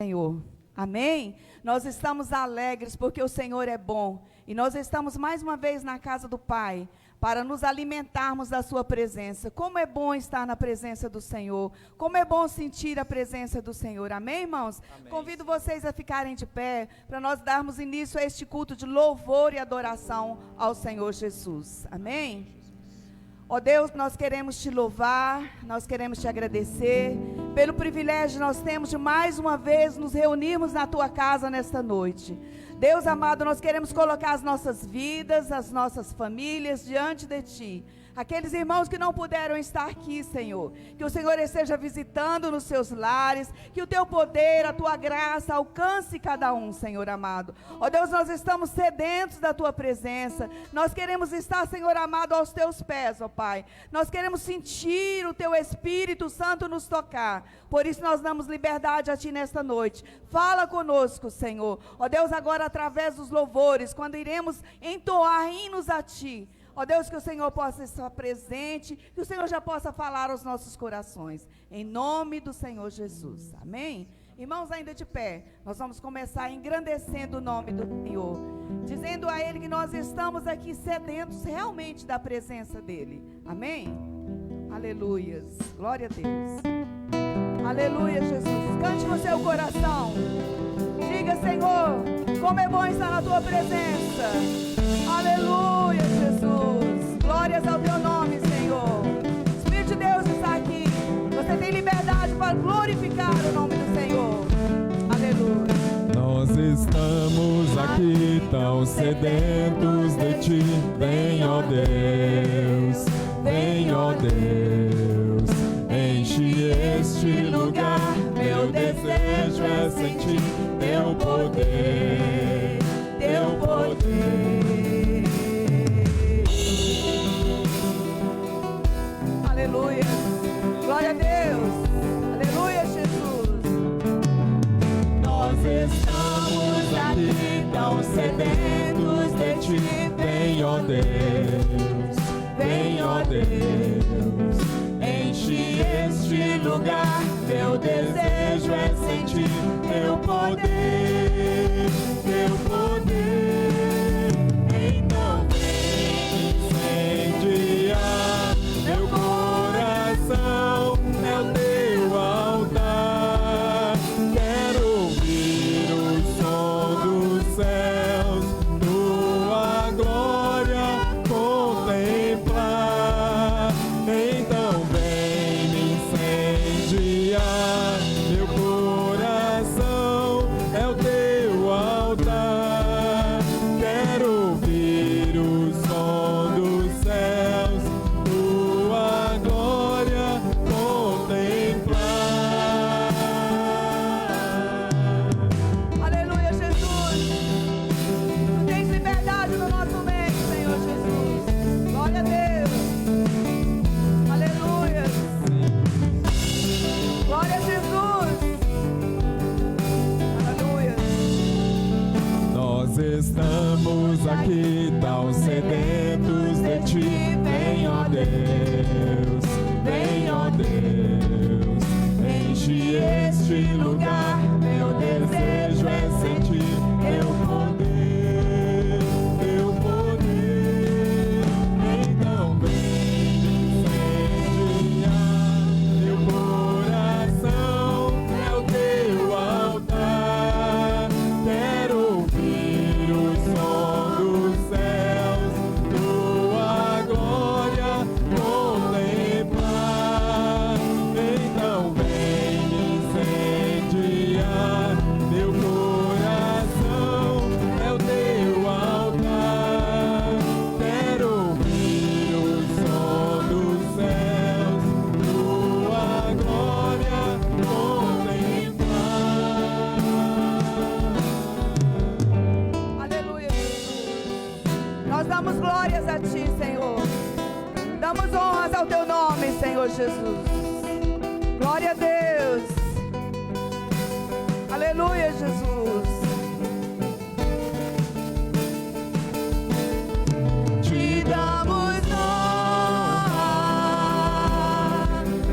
Senhor, amém? Nós estamos alegres porque o Senhor é bom, e nós estamos mais uma vez na casa do Pai, para nos alimentarmos da sua presença. Como é bom estar na presença do Senhor, como é bom sentir a presença do Senhor, amém, irmãos? Amém. Convido vocês a ficarem de pé, para nós darmos início a este culto de louvor e adoração ao Senhor Jesus, amém? Ó Deus, nós queremos te louvar, nós queremos te agradecer, pelo privilégio que nós temos de mais uma vez nos reunirmos na tua casa nesta noite. Deus amado, nós queremos colocar as nossas vidas, as nossas famílias diante de ti. Aqueles irmãos que não puderam estar aqui, Senhor, que o Senhor esteja visitando nos seus lares, que o teu poder, a tua graça alcance cada um, Senhor amado. Ó Deus, nós estamos sedentos da tua presença, nós queremos estar, Senhor amado, aos teus pés, ó Pai. Nós queremos sentir o teu Espírito Santo nos tocar, por isso nós damos liberdade a ti nesta noite. Fala conosco, Senhor. Ó Deus, agora através dos louvores, quando iremos entoar hinos a ti, ó Deus, que o Senhor possa estar presente, que o Senhor já possa falar aos nossos corações, em nome do Senhor Jesus, amém? Irmãos, ainda de pé, nós vamos começar engrandecendo o nome do Senhor, dizendo a Ele que nós estamos aqui sedentos realmente da presença dEle, amém? Aleluias, glória a Deus, aleluia Jesus, cante no seu coração, diga Senhor, como é bom estar na tua presença, aleluia Jesus, glórias ao teu nome Senhor, Espírito de Deus está aqui, você tem liberdade para glorificar o nome do Senhor, aleluia. Nós estamos aqui tão sedentos de ti, vem ó Deus, enche este lugar, meu desejo é sentir teu poder, teu poder. Aleluia, glória a Deus, aleluia Jesus. Nós estamos aqui tão sedentos de ti, vem ó Deus, enche este lugar, meu desejo é sentir teu poder, teu poder. Então vem incendiar meu coração, é o teu altar. Quero ouvir o som dos céus, tua glória contemplar. Então vem me incendiar meu coração, é o teu altar. Quero ouvir o som dos céus, tua glória contemplar. Aleluia, Jesus. Tu tens liberdade no nosso meio, Senhor Jesus. Glória a Deus. Aleluia. Glória a Jesus. Aleluia. Nós estamos aqui tão sedentos de ti, vem ó Deus, enche este lugar, meu desejo é sentir teu poder, teu poder. Então vem incendiar meu coração, é o teu altar. Quero ouvir o som dos céus, tua glória contemplar. Então vem incendiar meu coração, é o teu altar. Quero ouvir o som dos céus, tua glória contemplar. Aleluia, Jesus. Nós damos glórias a ti, Senhor. Damos honras ao teu nome, Senhor Jesus. Glória a Deus. Aleluia, Jesus. Te damos honra,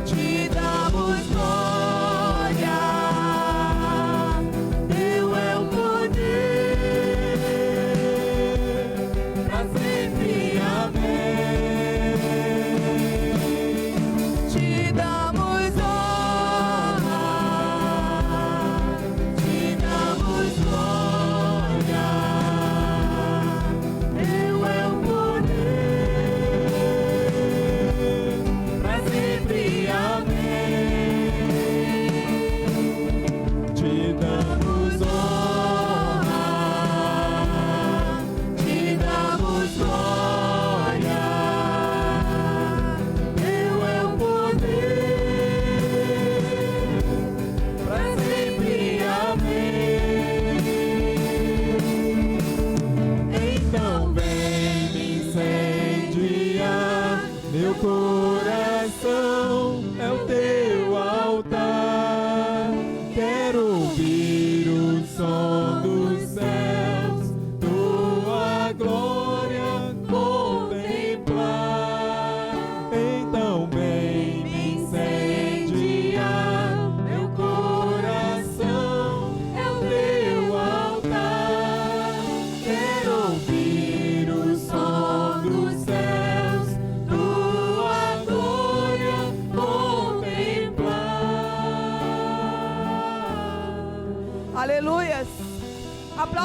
te damos glória.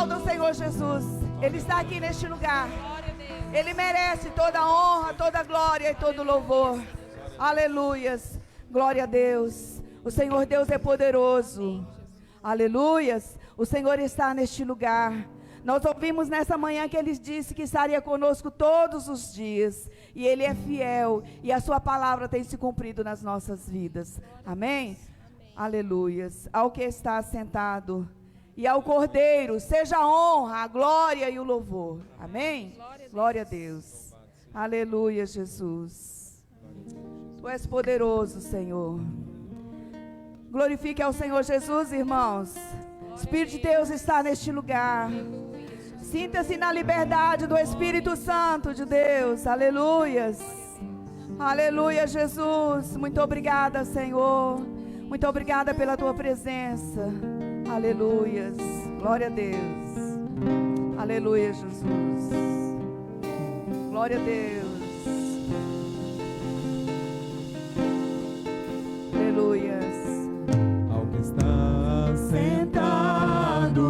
Aplauda o Senhor Jesus. Ele está aqui neste lugar. Ele merece toda a honra, toda a glória e todo o louvor. Aleluias. Glória a Deus. O Senhor Deus é poderoso. Aleluias. O Senhor está neste lugar. Nós ouvimos nessa manhã que Ele disse que estaria conosco todos os dias. E Ele é fiel. E a sua palavra tem se cumprido nas nossas vidas. Amém? Aleluias. Ao que está sentado e ao Cordeiro, seja a honra, a glória e o louvor. Amém? Glória a Deus. Aleluia, Jesus. Tu és poderoso, Senhor. Glorifique ao Senhor Jesus, irmãos. O Espírito de Deus está neste lugar. Sinta-se na liberdade do Espírito Santo de Deus. Aleluias. Aleluia, Jesus. Muito obrigada, Senhor. Muito obrigada pela tua presença. Aleluias. Glória a Deus. Aleluia, Jesus. Glória a Deus. Aleluias. Ao que está sentado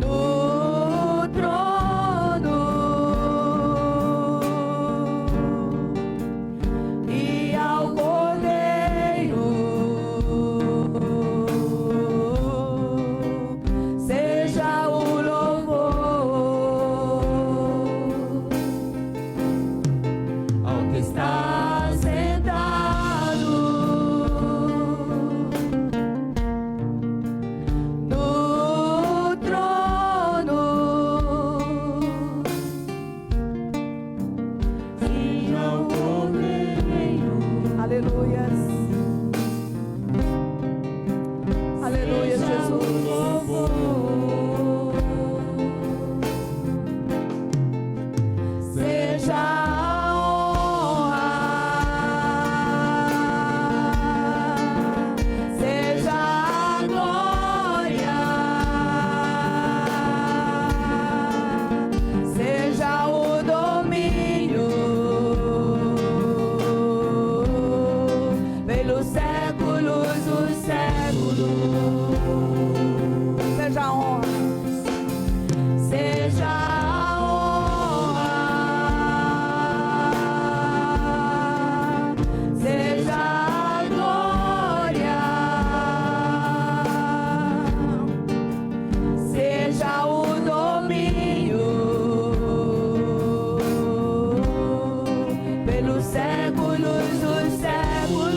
no trono e ao Cordeiro seja o louvor. Ao que está sentado no trono, seja o Cordeiro. Aleluias. Aleluia, Jesus. Seja a honra, seja a glória, seja o domínio pelos séculos dos séculos. Seja a honra, seja a honra, seja a glória, seja o domínio pelos séculos dos séculos.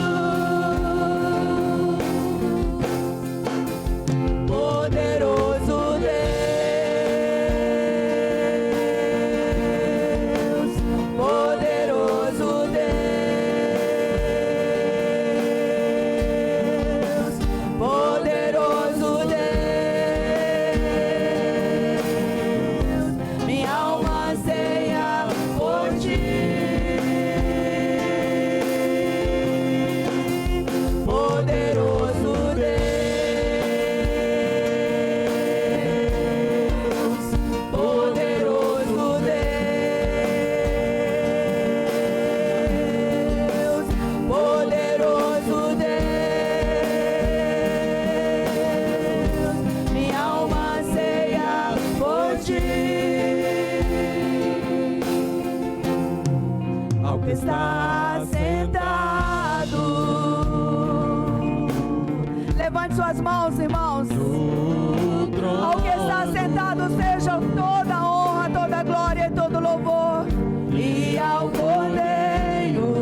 Poderoso Deus, poderoso Deus, poderoso Deus, minha alma anseia por ti. Poderoso Deus, poderoso Deus, poderoso Deus, minha alma anseia por ti. Ao que está sentado, levante suas mãos, irmãos. no trono. Ao que está sentado seja toda a honra, toda a glória e todo o louvor. E ao Cordeiro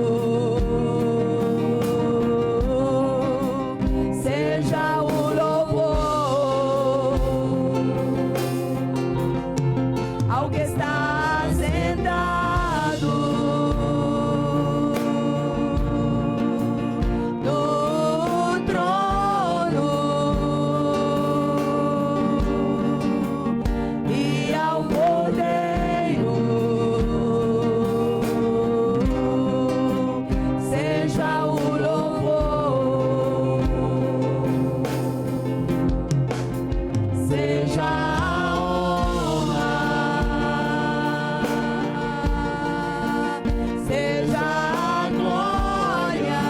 seja o louvor. Ao que está sentado no trono e ao Cordeiro seja o louvor, seja a honra, seja a glória,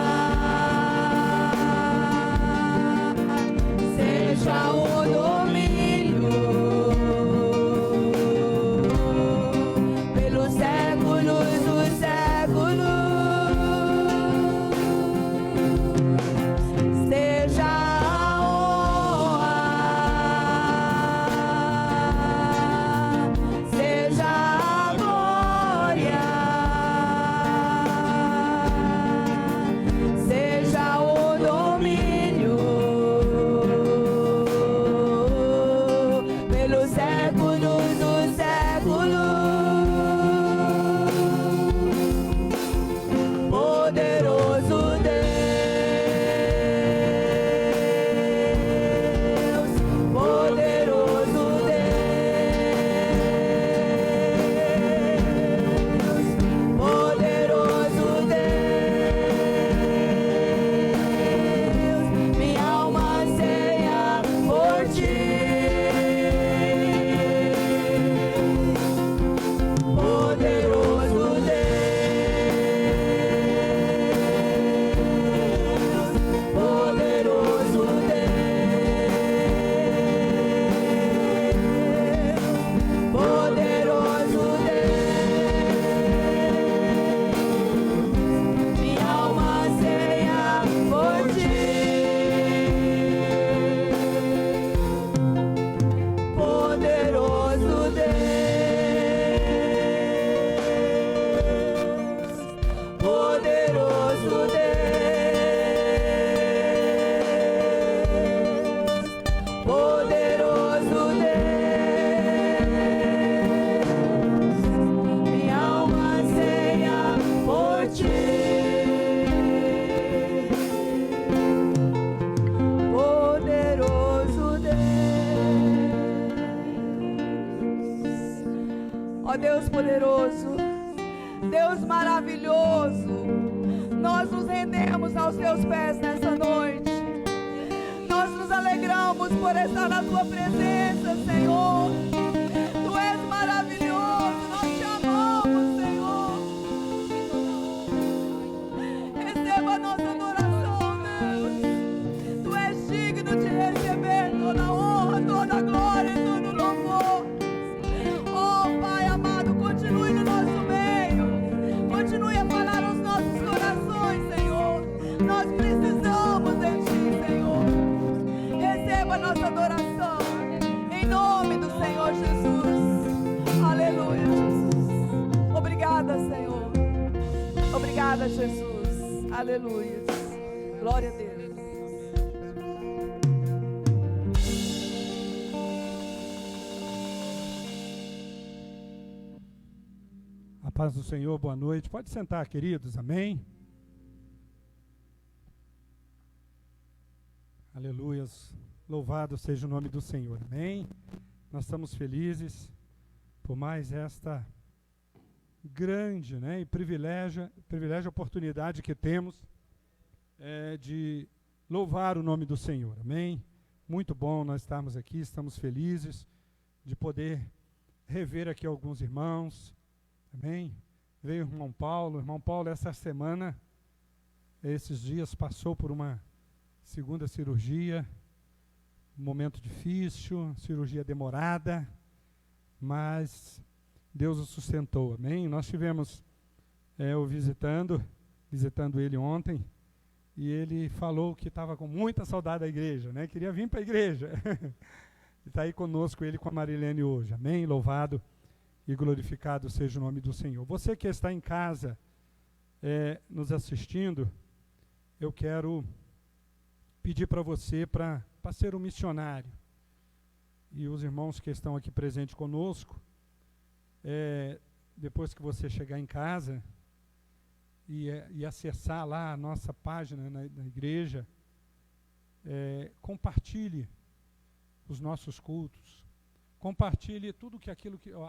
pelos séculos dos séculos. Poderoso Deus, poderoso Deus, poderoso Deus, minha alma anseia por ti. Poderoso Deus, poderoso Deus, poderoso Deus, minha alma anseia por ti. Poderoso Deus, poderoso Deus, poderoso Deus, minha alma anseia por ti. Poderoso Deus, ó Deus poderoso, Deus maravilhoso, nós nos rendemos aos teus pés nessa noite. Nós nos alegramos por estar na tua presença, Senhor. Tu és maravilhoso, nós te amamos, Senhor. Receba a nossa adoração, Deus. Tu és digno de receber toda a honra, toda a glória e todo o louvor. Oh, Pai amado, continue no nosso meio. Continue a falar aos nossos corações, Senhor. Nós precisamos de ti, Senhor. Receba a nossa adoração. Em nome do Senhor Jesus. Aleluia, Jesus. Obrigada, Senhor. Obrigada, Jesus. Aleluia. Glória a Deus. A paz do Senhor, boa noite. Pode sentar, queridos, amém? Aleluias, louvado seja o nome do Senhor, amém? Nós estamos felizes por mais esta grande, e privilégio oportunidade que temos de louvar o nome do Senhor, amém? Muito bom nós estarmos aqui, estamos felizes de poder rever aqui alguns irmãos. Amém? Veio o irmão Paulo. Irmão Paulo, essa semana, esses dias, passou por uma segunda cirurgia, um momento difícil, cirurgia demorada, mas Deus o sustentou, amém? Nós tivemos o visitando ele ontem, e ele falou que estava com muita saudade da igreja, queria vir para a igreja. E está aí conosco, ele com a Marilene hoje, amém? Louvado e glorificado seja o nome do Senhor. Você que está em casa nos assistindo, eu quero pedir para você para ser um missionário. E os irmãos que estão aqui presentes conosco, depois que você chegar em casa e acessar lá a nossa página na igreja, compartilhe os nossos cultos. Compartilhe tudo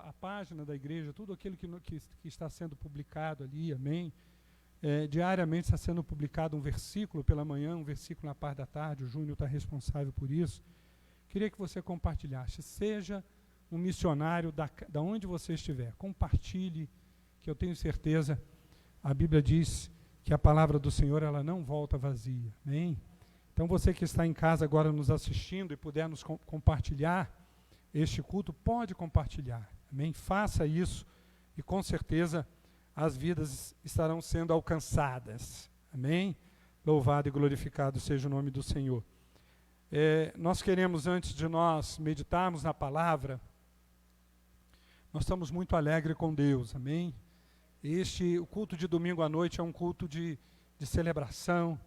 a página da igreja, tudo aquilo que está sendo publicado ali, amém? Diariamente está sendo publicado um versículo pela manhã, um versículo na parte da tarde, o Júnior está responsável por isso. Queria que você compartilhasse, seja um missionário da onde você estiver, compartilhe, que eu tenho certeza, a Bíblia diz que a palavra do Senhor, ela não volta vazia, amém? Então você que está em casa agora nos assistindo e puder nos compartilhar este culto, pode compartilhar, amém? Faça isso e com certeza as vidas estarão sendo alcançadas, amém? Louvado e glorificado seja o nome do Senhor. Nós queremos, antes de nós meditarmos na palavra, nós estamos muito alegres com Deus, amém? O culto de domingo à noite é um culto de celebração,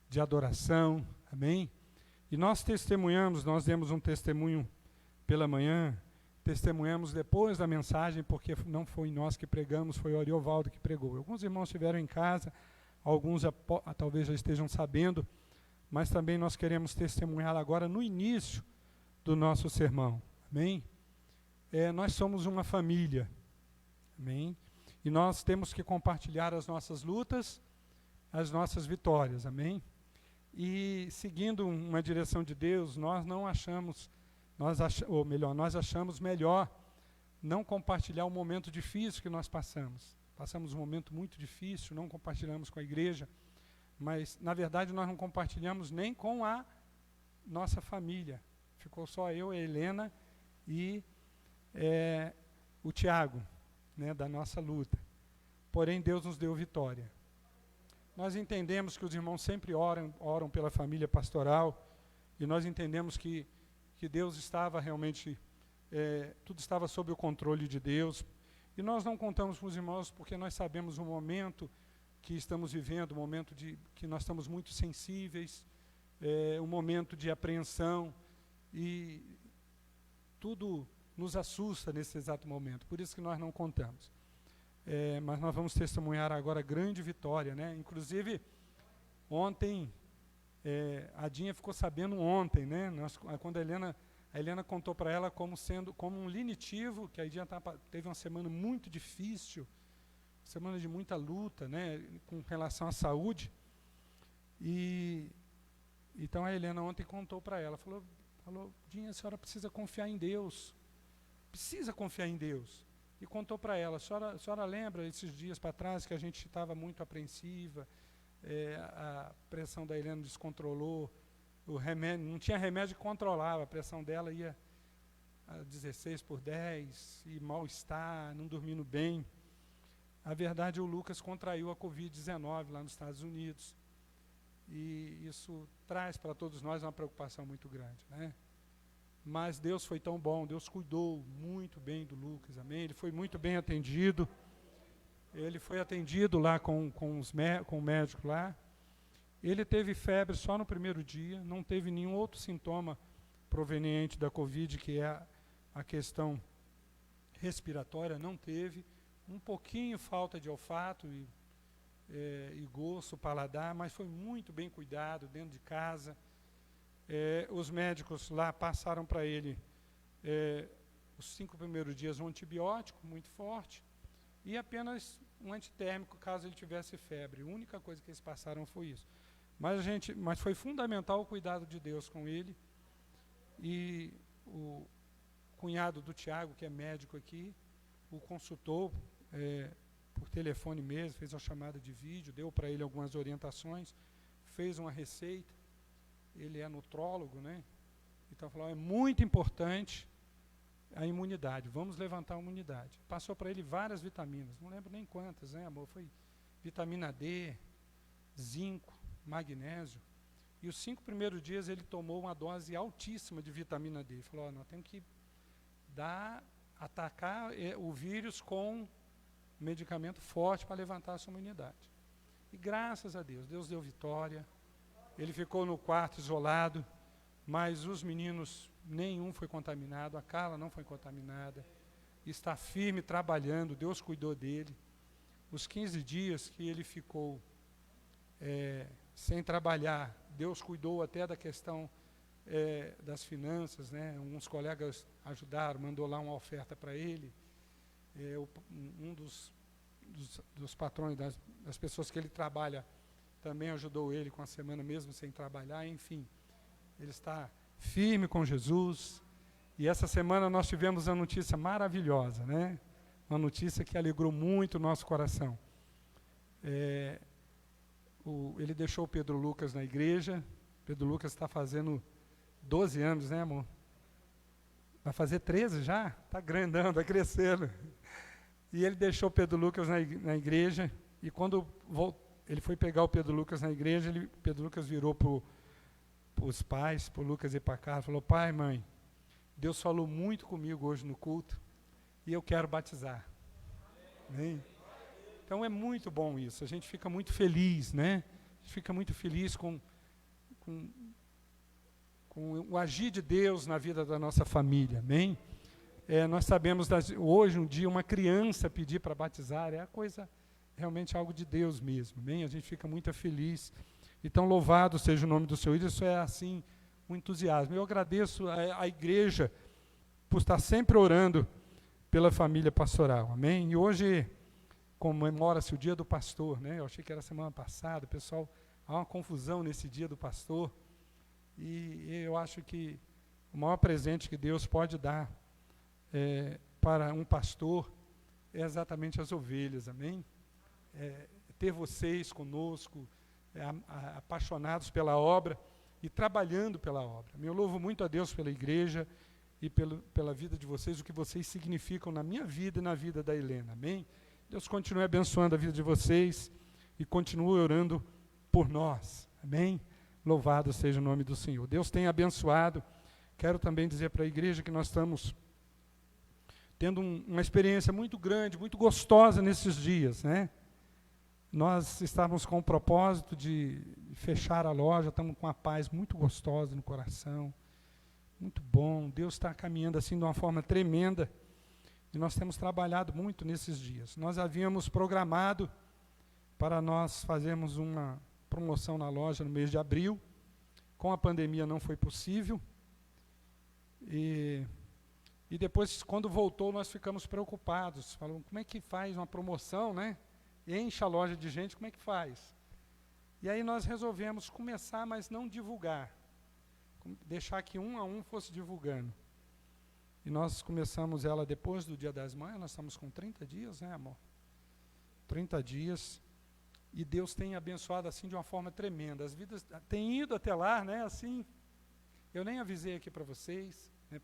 de adoração, amém? E nós testemunhamos, nós demos um testemunho pela manhã, testemunhamos depois da mensagem, porque não foi nós que pregamos, foi o Ariovaldo que pregou. Alguns irmãos estiveram em casa, alguns talvez já estejam sabendo, mas também nós queremos testemunhar agora no início do nosso sermão. Amém? Nós somos uma família. Amém? E nós temos que compartilhar as nossas lutas, as nossas vitórias. Amém? E seguindo uma direção de Deus, nós não achamos, nós achamos melhor não compartilhar o momento difícil que nós passamos. Passamos um momento muito difícil, não compartilhamos com a igreja, mas, na verdade, nós não compartilhamos nem com a nossa família. Ficou só eu, a Helena e o Tiago, né, da nossa luta. Porém, Deus nos deu vitória. Nós entendemos que os irmãos sempre oram pela família pastoral, e nós entendemos que Deus estava realmente, tudo estava sob o controle de Deus, e nós não contamos com os irmãos porque nós sabemos o momento que estamos vivendo, um momento que nós estamos muito sensíveis, um momento de apreensão, e tudo nos assusta nesse exato momento, por isso que nós não contamos. Mas nós vamos testemunhar agora grande vitória, né? Inclusive, ontem, a Dinha ficou sabendo ontem, né? Quando a Helena contou para ela como um lenitivo, que a Dinha teve uma semana muito difícil, semana de muita luta, né, com relação à saúde. E então a Helena ontem contou para ela, falou, Dinha, a senhora precisa confiar em Deus, precisa confiar em Deus. E contou para ela, a senhora lembra esses dias para trás que a gente estava muito apreensiva, a pressão da Helena descontrolou, o remédio, não tinha remédio que controlava, a pressão dela ia a 16/10, e mal-estar, não dormindo bem. A verdade, o Lucas contraiu a Covid-19 lá nos Estados Unidos. E isso traz para todos nós uma preocupação muito grande, né? Mas Deus foi tão bom, Deus cuidou muito bem do Lucas, amém? Ele foi muito bem atendido. Ele foi atendido lá com o médico lá. Ele teve febre só no primeiro dia, não teve nenhum outro sintoma proveniente da Covid, que é a questão respiratória, não teve. Um pouquinho falta de olfato e gosto, paladar, mas foi muito bem cuidado dentro de casa. Os médicos lá passaram para ele os 5 primeiros dias um antibiótico muito forte e apenas um antitérmico caso ele tivesse febre. A única coisa que eles passaram foi isso. Mas foi fundamental o cuidado de Deus com ele. E o cunhado do Tiago, que é médico aqui, o consultou por telefone mesmo, fez uma chamada de vídeo, deu para ele algumas orientações, fez uma receita. Ele é nutrólogo, né? Então falou, é muito importante a imunidade, vamos levantar a imunidade. Passou para ele várias vitaminas, não lembro nem quantas, né, amor? Foi vitamina D, zinco, magnésio. E os 5 primeiros dias ele tomou uma dose altíssima de vitamina D. Falou, nós temos que atacar o vírus com medicamento forte para levantar a sua imunidade. E graças a Deus, Deus deu vitória. Ele ficou no quarto isolado, mas os meninos, nenhum foi contaminado, a Carla não foi contaminada, está firme trabalhando, Deus cuidou dele. Os 15 dias que ele ficou sem trabalhar, Deus cuidou até da questão das finanças, né? Uns colegas ajudaram, mandou lá uma oferta para ele. Um dos patrões, das pessoas que ele trabalha, também ajudou ele com a semana mesmo sem trabalhar, enfim. Ele está firme com Jesus. E essa semana nós tivemos uma notícia maravilhosa, né? Uma notícia que alegrou muito o nosso coração. Ele deixou o Pedro Lucas na igreja. Pedro Lucas está fazendo 12 anos, né, amor? Vai fazer 13 já? Está grandão, está crescendo. E ele deixou o Pedro Lucas na igreja, e quando ele foi pegar o Pedro Lucas na igreja, Pedro Lucas virou para os pais, para o Lucas e para a Carla, falou, pai, mãe, Deus falou muito comigo hoje no culto, e eu quero batizar. Amém? Então é muito bom isso, a gente fica muito feliz, né? A gente fica muito feliz com com o agir de Deus na vida da nossa família, amém? Nós sabemos, hoje, um dia, uma criança pedir para batizar, é a coisa, realmente algo de Deus mesmo, amém? A gente fica muito feliz. Então, louvado seja o nome do Senhor. Isso é, assim, um entusiasmo. Eu agradeço à igreja por estar sempre orando pela família pastoral, amém? E hoje comemora-se o dia do pastor, né? Eu achei que era semana passada, pessoal, há uma confusão nesse dia do pastor, e eu acho que o maior presente que Deus pode dar para um pastor é exatamente as ovelhas, amém? Ter vocês conosco, apaixonados pela obra e trabalhando pela obra. Eu louvo muito a Deus pela igreja e pela vida de vocês, o que vocês significam na minha vida e na vida da Helena, amém? Deus continue abençoando a vida de vocês e continue orando por nós, amém? Louvado seja o nome do Senhor. Deus tem abençoado. Quero também dizer para a igreja que nós estamos tendo uma experiência muito grande, muito gostosa nesses dias, né? Nós estávamos com o propósito de fechar a loja, estamos com uma paz muito gostosa no coração, muito bom. Deus está caminhando assim de uma forma tremenda e nós temos trabalhado muito nesses dias. Nós havíamos programado para nós fazermos uma promoção na loja no mês de abril. Com a pandemia não foi possível. E depois, quando voltou, nós ficamos preocupados. Falamos, como é que faz uma promoção, né? Enche a loja de gente, como é que faz? E aí nós resolvemos começar, mas não divulgar. Deixar que um a um fosse divulgando. E nós começamos ela depois do Dia das Mães, nós estamos com 30 dias, né, amor? 30 dias. E Deus tem abençoado assim de uma forma tremenda. As vidas têm ido até lá, né, assim. Eu nem avisei aqui para vocês, né,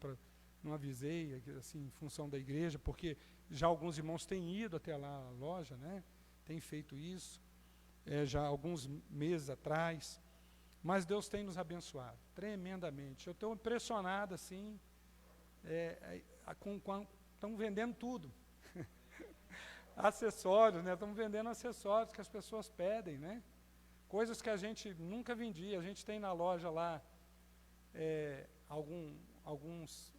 não avisei, assim, em função da igreja, porque já alguns irmãos têm ido até lá a loja, né, têm feito isso, já há alguns meses atrás, mas Deus tem nos abençoado tremendamente. Eu estou impressionado, assim, estão vendendo tudo. Acessórios, né, estamos vendendo acessórios que as pessoas pedem, né, coisas que a gente nunca vendia. A gente tem na loja lá alguns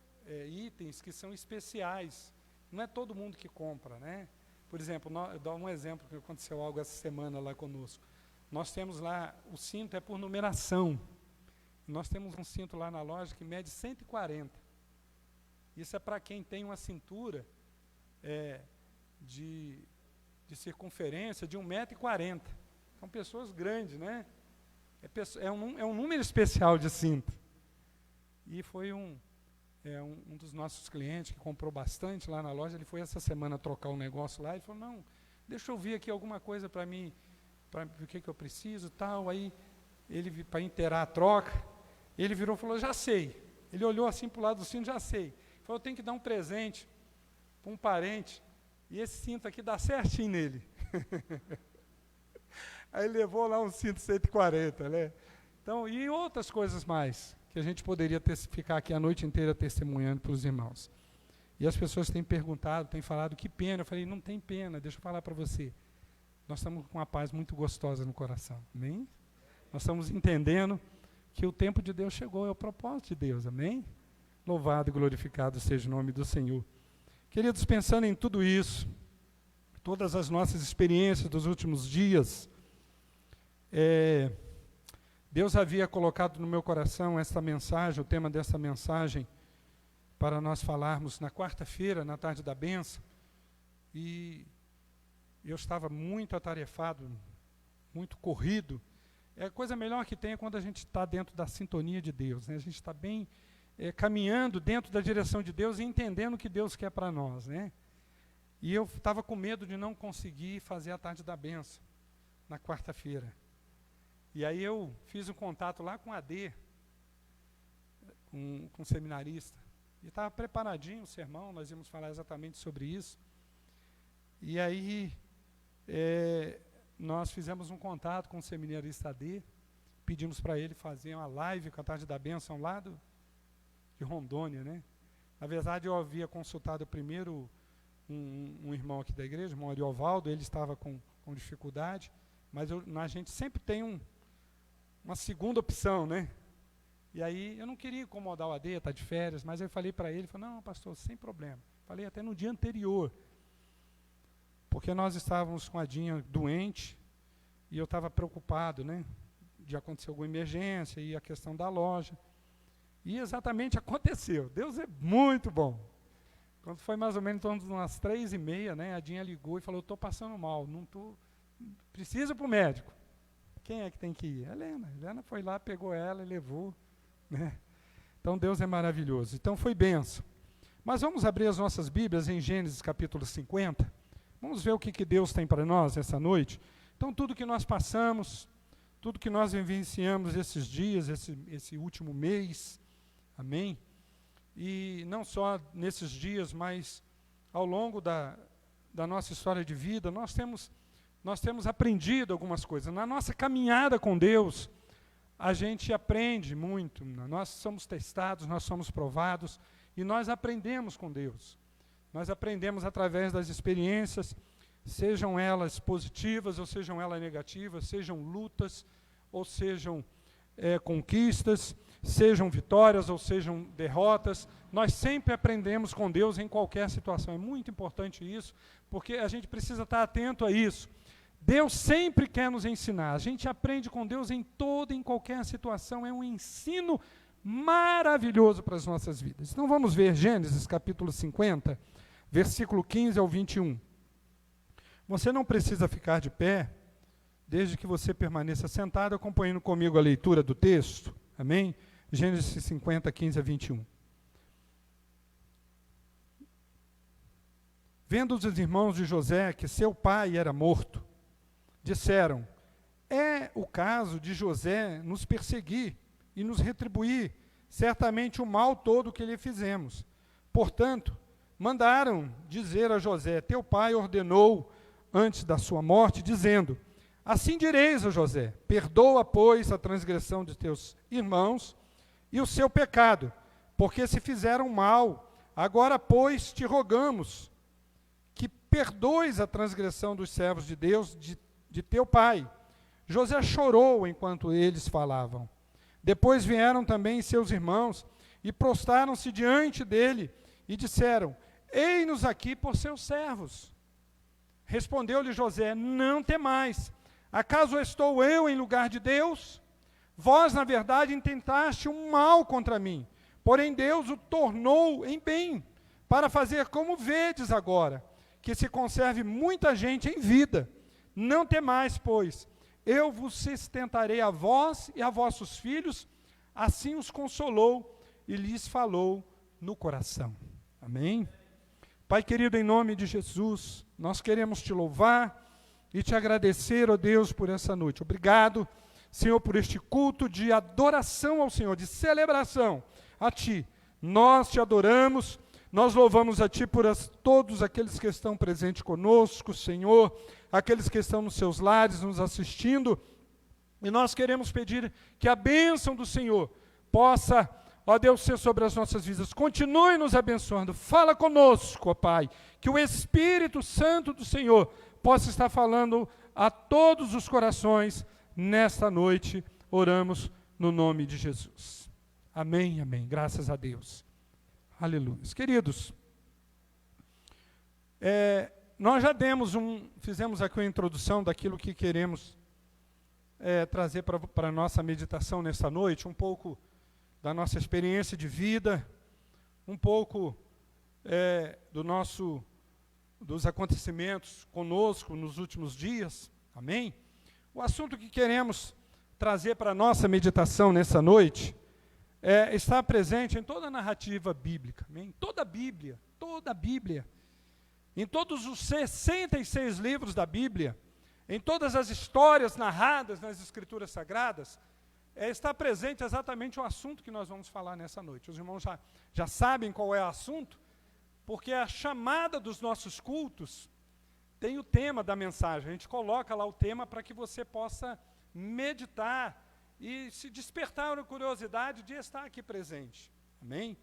itens que são especiais. Não é todo mundo que compra, né? Por exemplo, eu dou um exemplo que aconteceu algo essa semana lá conosco. Nós temos lá, o cinto é por numeração. Nós temos um cinto lá na loja que mede 140. Isso é para quem tem uma cintura de circunferência de 1,40 m. São pessoas grandes, né? É um número especial de cinto. E foi um dos nossos clientes que comprou bastante lá na loja. Ele foi essa semana trocar um negócio lá e falou, não, deixa eu ver aqui alguma coisa para mim, para o que eu preciso, tal. Aí, ele, para inteirar a troca, ele virou e falou, já sei. Ele olhou assim para o lado do cinto, já sei. Ele falou, eu tenho que dar um presente para um parente, e esse cinto aqui dá certinho nele. Aí ele levou lá um cinto 140, né? Então, e outras coisas mais, que a gente poderia ficar aqui a noite inteira testemunhando para os irmãos. E as pessoas têm perguntado, têm falado, que pena. Eu falei, não tem pena, deixa eu falar para você. Nós estamos com uma paz muito gostosa no coração, amém? Nós estamos entendendo que o tempo de Deus chegou, é o propósito de Deus, amém? Louvado e glorificado seja o nome do Senhor. Queridos, pensando em tudo isso, todas as nossas experiências dos últimos dias, Deus havia colocado no meu coração esta mensagem, o tema desta mensagem, para nós falarmos na quarta-feira, na tarde da bênção, e eu estava muito atarefado, muito corrido. A coisa melhor que tem é quando a gente está dentro da sintonia de Deus, né? A gente está bem caminhando dentro da direção de Deus e entendendo o que Deus quer para nós, né? E eu estava com medo de não conseguir fazer a tarde da bênção na quarta-feira. E aí eu fiz um contato lá com a AD, com um seminarista, e estava preparadinho o sermão, nós íamos falar exatamente sobre isso. E aí nós fizemos um contato com o seminarista AD, pedimos para ele fazer uma live com a tarde da bênção lá de Rondônia, né? Na verdade, eu havia consultado primeiro um irmão aqui da igreja, o irmão Ariovaldo, ele estava com dificuldade, mas a gente sempre tem uma segunda opção, né? E aí, eu não queria incomodar o AD, está de férias, mas eu falei para ele, ele falou, não, pastor, sem problema. Falei até no dia anterior, porque nós estávamos com a Dinha doente, e eu estava preocupado, né, de acontecer alguma emergência, e a questão da loja. E exatamente aconteceu. Deus é muito bom. Quando foi mais ou menos umas 3h30, né, a Dinha ligou e falou, estou passando mal, preciso ir para o médico. Quem é que tem que ir? A Helena. A Helena foi lá, pegou ela e levou. Né? Então Deus é maravilhoso. Então foi bênção. Mas vamos abrir as nossas Bíblias em Gênesis capítulo 50. Vamos ver o que Deus tem para nós essa noite. Então tudo que nós passamos, tudo que nós vivenciamos esses dias, esse último mês, amém? E não só nesses dias, mas ao longo da nossa história de vida, nós temos aprendido algumas coisas. Na nossa caminhada com Deus, a gente aprende muito. Nós somos testados, nós somos provados, e nós aprendemos com Deus. Nós aprendemos através das experiências, sejam elas positivas ou sejam elas negativas, sejam lutas ou sejam conquistas, sejam vitórias ou sejam derrotas. Nós sempre aprendemos com Deus em qualquer situação. É muito importante isso, porque a gente precisa estar atento a isso. Deus sempre quer nos ensinar. A gente aprende com Deus em qualquer situação. É um ensino maravilhoso para as nossas vidas. Então vamos ver Gênesis capítulo 50, versículo 15 ao 21. Você não precisa ficar de pé, desde que você permaneça sentado, acompanhando comigo a leitura do texto. Amém? Gênesis 50, 15 a 21. Vendo os irmãos de José que seu pai era morto, disseram, é o caso de José nos perseguir e nos retribuir certamente o mal todo que lhe fizemos. Portanto, mandaram dizer a José, teu pai ordenou antes da sua morte, dizendo, assim direis a José, perdoa, pois, a transgressão de teus irmãos e o seu pecado, porque se fizeram mal. Agora, pois, te rogamos que perdoes a transgressão dos servos de Deus, de teu pai. José chorou enquanto eles falavam. Depois vieram também seus irmãos e prostraram-se diante dele e disseram, ei-nos aqui por seus servos. Respondeu-lhe José, não temais. Acaso estou eu em lugar de Deus? Vós, na verdade, intentaste um mal contra mim, porém Deus o tornou em bem, para fazer como vedes agora, que se conserve muita gente em vida. Não temais, pois, eu vos sustentarei a vós e a vossos filhos. Assim os consolou e lhes falou no coração. Amém? Pai querido, em nome de Jesus, nós queremos te louvar e te agradecer, ó Deus, por essa noite. Obrigado, Senhor, por este culto de adoração ao Senhor, de celebração a Ti. Nós te adoramos, nós louvamos a Ti por todos aqueles que estão presentes conosco, Senhor, aqueles que estão nos seus lares, nos assistindo, e nós queremos pedir que a bênção do Senhor possa, ó Deus, ser sobre as nossas vidas. Continue nos abençoando, fala conosco, ó Pai, que o Espírito Santo do Senhor possa estar falando a todos os corações nesta noite. Oramos no nome de Jesus. Amém, amém. Graças a Deus. Aleluia. Queridos, nós já fizemos aqui uma introdução daquilo que queremos trazer para a nossa meditação nesta noite, um pouco da nossa experiência de vida, um pouco dos acontecimentos conosco nos últimos dias, amém? O assunto que queremos trazer para a nossa meditação nessa noite está presente em toda a narrativa bíblica, amém? Toda a Bíblia, em todos os 66 livros da Bíblia, em todas as histórias narradas nas Escrituras Sagradas, está presente exatamente o assunto que nós vamos falar nessa noite. Os irmãos já sabem qual é o assunto, porque a chamada dos nossos cultos tem o tema da mensagem. A gente coloca lá o tema para que você possa meditar e se despertar a curiosidade de estar aqui presente. Amém?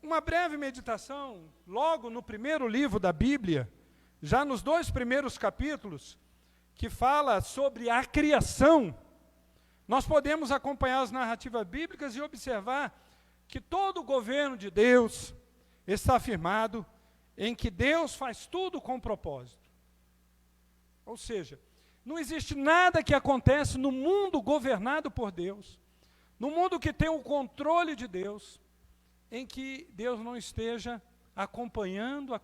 Uma breve meditação, logo no primeiro livro da Bíblia, já nos 2 primeiros capítulos, que fala sobre a criação, Nós podemos acompanhar as narrativas bíblicas e observar que todo o governo de Deus está afirmado em que Deus faz tudo com propósito. Ou seja, não existe nada que acontece no mundo governado por Deus, no mundo que tem o controle de Deus, em que Deus não esteja acompanhando,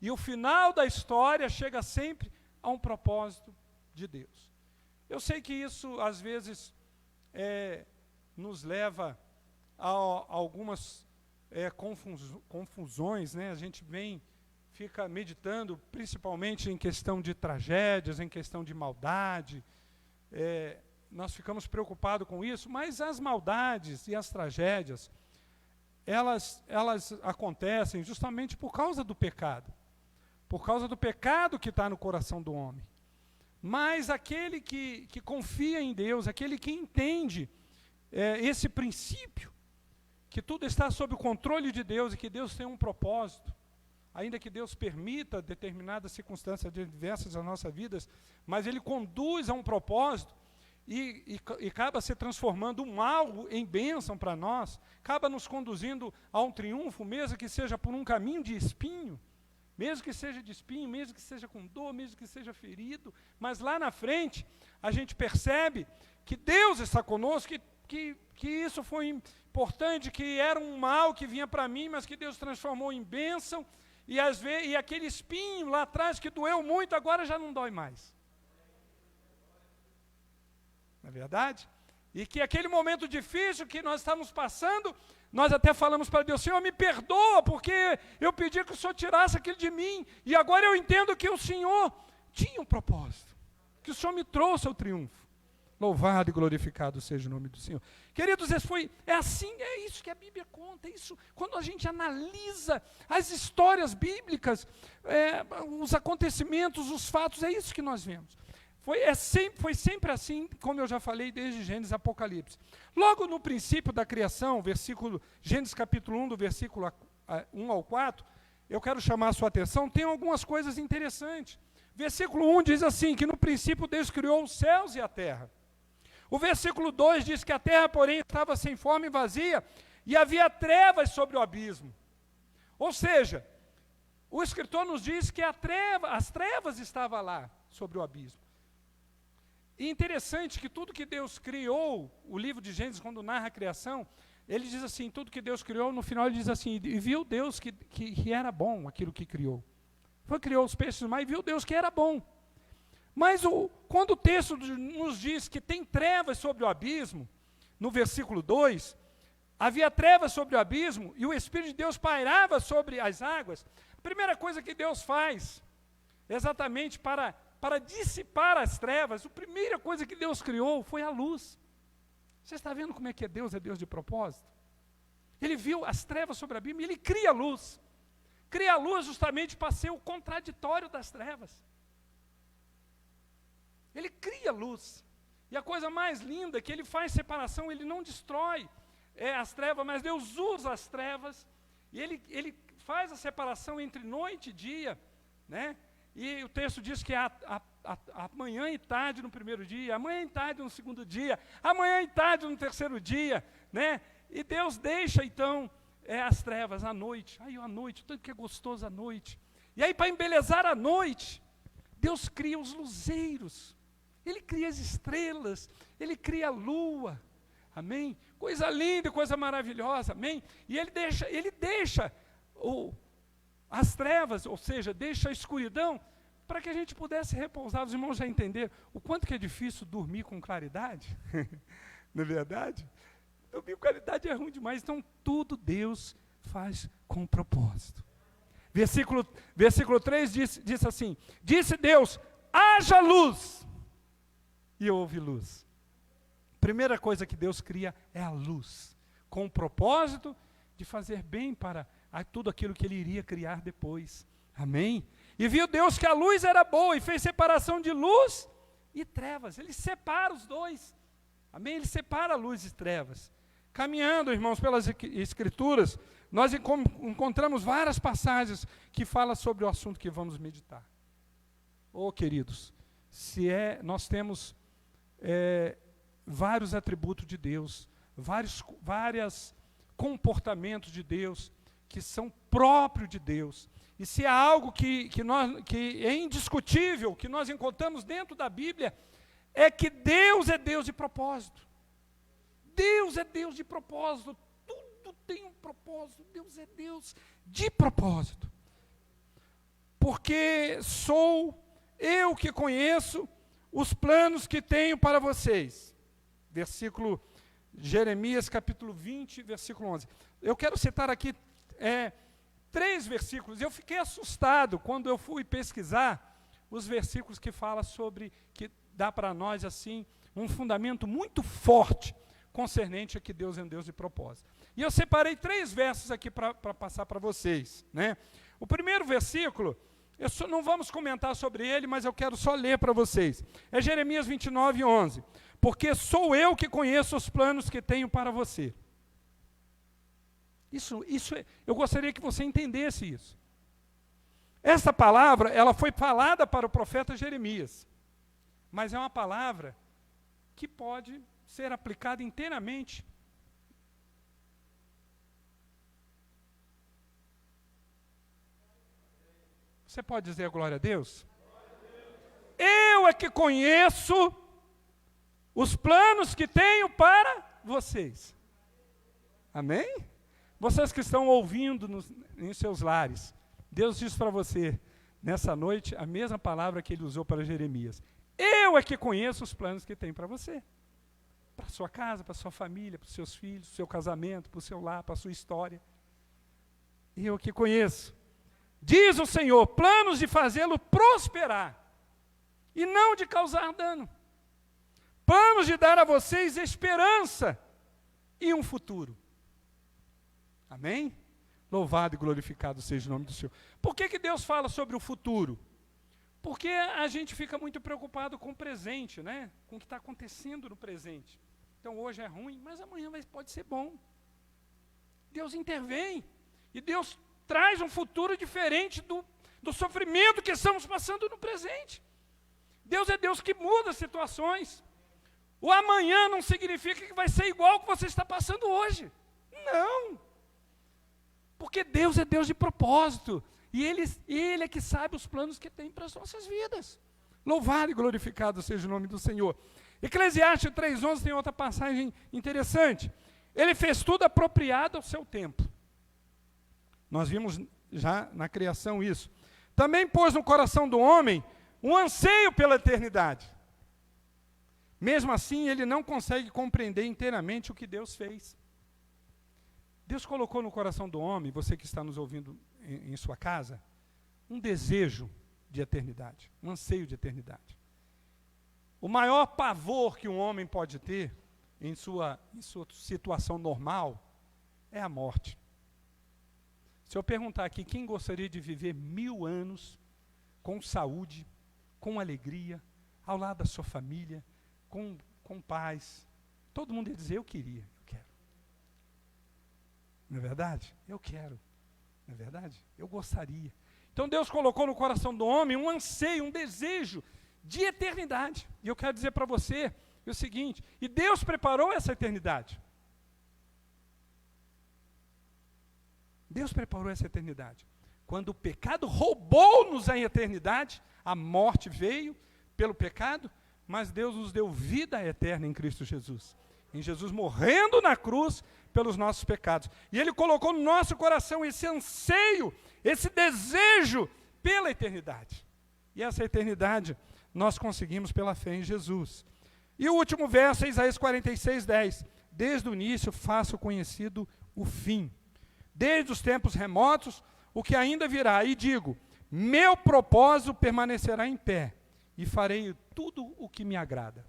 e o final da história chega sempre a um propósito de Deus. Eu sei que isso, às vezes, nos leva a algumas confusões, né? A gente fica meditando, principalmente em questão de tragédias, em questão de maldade, nós ficamos preocupados com isso, mas as maldades e as tragédias, elas acontecem justamente por causa do pecado que está no coração do homem. Mas aquele que confia em Deus, aquele que entende esse princípio, que tudo está sob o controle de Deus e que Deus tem um propósito, ainda que Deus permita determinadas circunstâncias adversas nas nossas vidas, mas Ele conduz a um propósito e acaba se transformando um mal em bênção para nós, acaba nos conduzindo a um triunfo, mesmo que seja por um caminho de espinho, mesmo que seja de espinho, mesmo que seja com dor, mesmo que seja ferido, mas lá na frente a gente percebe que Deus está conosco, que isso foi importante, que era um mal que vinha para mim, mas que Deus transformou em bênção, e aquele espinho lá atrás que doeu muito, agora já não dói mais. Não é verdade? E que aquele momento difícil que nós estamos passando, nós até falamos para Deus: Senhor, me perdoa, porque eu pedi que o Senhor tirasse aquilo de mim, e agora eu entendo que o Senhor tinha um propósito, que o Senhor me trouxe ao triunfo. Louvado e glorificado seja o nome do Senhor. Queridos, é isso que a Bíblia conta, isso, quando a gente analisa as histórias bíblicas, os acontecimentos, os fatos, é isso que nós vemos. Foi sempre assim, como eu já falei, desde Gênesis e Apocalipse. Logo no princípio da criação, Gênesis capítulo 1, do versículo 1 ao 4, eu quero chamar a sua atenção, tem algumas coisas interessantes. Versículo 1 diz assim, que no princípio Deus criou os céus e a terra. O versículo 2 diz que a terra, porém, estava sem forma e vazia, e havia trevas sobre o abismo. Ou seja, o escritor nos diz que as trevas estavam lá, sobre o abismo. E interessante que tudo que Deus criou, o livro de Gênesis, quando narra a criação, ele diz assim, tudo que Deus criou, no final ele diz assim, e viu Deus que era bom aquilo que criou. Criou os peixes do mar e viu Deus que era bom. Mas quando o texto nos diz que tem trevas sobre o abismo, no versículo 2, havia trevas sobre o abismo e o Espírito de Deus pairava sobre as águas, a primeira coisa que Deus faz, exatamente para dissipar as trevas, a primeira coisa que Deus criou foi a luz. Você está vendo como é Deus de propósito? Ele viu as trevas sobre o abismo e Ele cria a luz. Cria a luz justamente para ser o contraditório das trevas. Ele cria a luz. E a coisa mais linda é que Ele faz separação, Ele não destrói as trevas, mas Deus usa as trevas, e Ele faz a separação entre noite e dia, né? E o texto diz que a manhã e tarde no primeiro dia, amanhã e tarde no segundo dia, amanhã e tarde no terceiro dia, né? E Deus deixa então as trevas à noite. Aí a noite, tanto que é gostoso a noite. E aí para embelezar a noite, Deus cria os luzeiros, Ele cria as estrelas, Ele cria a lua, amém? Coisa linda, coisa maravilhosa, amém? E Ele deixa as trevas, ou seja, deixa a escuridão, para que a gente pudesse repousar. Os irmãos já entenderam o quanto que é difícil dormir com claridade? Não é verdade? Dormir com claridade é ruim demais, então tudo Deus faz com propósito. Versículo 3 diz assim, disse Deus, haja luz, e houve luz. Primeira coisa que Deus cria é a luz, com o propósito de fazer bem para tudo aquilo que Ele iria criar depois. Amém? E viu Deus que a luz era boa e fez separação de luz e trevas. Ele separa os dois. Amém? Ele separa a luz e trevas. Caminhando, irmãos, pelas Escrituras, nós encontramos várias passagens que falam sobre o assunto que vamos meditar. Queridos, nós temos vários atributos de Deus, vários comportamentos de Deus, que são próprios de Deus. E se há algo que é indiscutível, que nós encontramos dentro da Bíblia, é que Deus é Deus de propósito. Deus é Deus de propósito. Tudo tem um propósito. Deus é Deus de propósito. Porque sou eu que conheço os planos que tenho para vocês. Versículo Jeremias, capítulo 20, versículo 11. Eu quero citar aqui 3 versículos. Eu fiquei assustado quando eu fui pesquisar os versículos que falam sobre, que dá para nós assim, um fundamento muito forte concernente a que Deus é um Deus de propósito. E eu separei 3 versos aqui para passar para vocês, né? O primeiro versículo, não vamos comentar sobre ele, mas eu quero só ler para vocês. É Jeremias 29, 11. Porque sou eu que conheço os planos que tenho para você. Eu gostaria que você entendesse isso. Essa palavra, ela foi falada para o profeta Jeremias, mas é uma palavra que pode ser aplicada inteiramente. Você pode dizer glória a Deus? Eu é que conheço os planos que tenho para vocês. Amém? Vocês que estão ouvindo em seus lares, Deus diz para você, nessa noite, a mesma palavra que Ele usou para Jeremias. Eu é que conheço os planos que tem para você. Para a sua casa, para a sua família, para os seus filhos, para o seu casamento, para o seu lar, para a sua história. Eu que conheço. Diz o Senhor, planos de fazê-lo prosperar e não de causar dano. Planos de dar a vocês esperança e um futuro. Amém? Louvado e glorificado seja o nome do Senhor. Por que Deus fala sobre o futuro? Porque a gente fica muito preocupado com o presente, né? Com o que está acontecendo no presente. Então hoje é ruim, mas amanhã pode ser bom. Deus intervém. E Deus traz um futuro diferente do sofrimento que estamos passando no presente. Deus é Deus que muda as situações. O amanhã não significa que vai ser igual ao que você está passando hoje. Não. Porque Deus é Deus de propósito. E Ele é que sabe os planos que tem para as nossas vidas. Louvado e glorificado seja o nome do Senhor. Eclesiastes 3,11 tem outra passagem interessante. Ele fez tudo apropriado ao seu tempo. Nós vimos já na criação isso. Também pôs no coração do homem um anseio pela eternidade. Mesmo assim, ele não consegue compreender inteiramente o que Deus fez. Deus colocou no coração do homem, você que está nos ouvindo em sua casa, um desejo de eternidade, um anseio de eternidade. O maior pavor que um homem pode ter em sua situação normal é a morte. Se eu perguntar aqui, quem gostaria de viver 1000 anos com saúde, com alegria, ao lado da sua família, com paz? Todo mundo ia dizer, eu quero. Não é verdade? Eu quero. Não é verdade? Eu gostaria. Então Deus colocou no coração do homem um anseio, um desejo de eternidade. E eu quero dizer para você o seguinte, e Deus preparou essa eternidade. Deus preparou essa eternidade. Quando o pecado roubou-nos a eternidade, a morte veio pelo pecado, mas Deus nos deu vida eterna em Cristo Jesus. Em Jesus morrendo na cruz pelos nossos pecados. E Ele colocou no nosso coração esse anseio, esse desejo pela eternidade. E essa eternidade nós conseguimos pela fé em Jesus. E o último verso é Isaías 46:10. Desde o início faço conhecido o fim. Desde os tempos remotos, o que ainda virá. E digo, meu propósito permanecerá em pé, e farei tudo o que me agrada.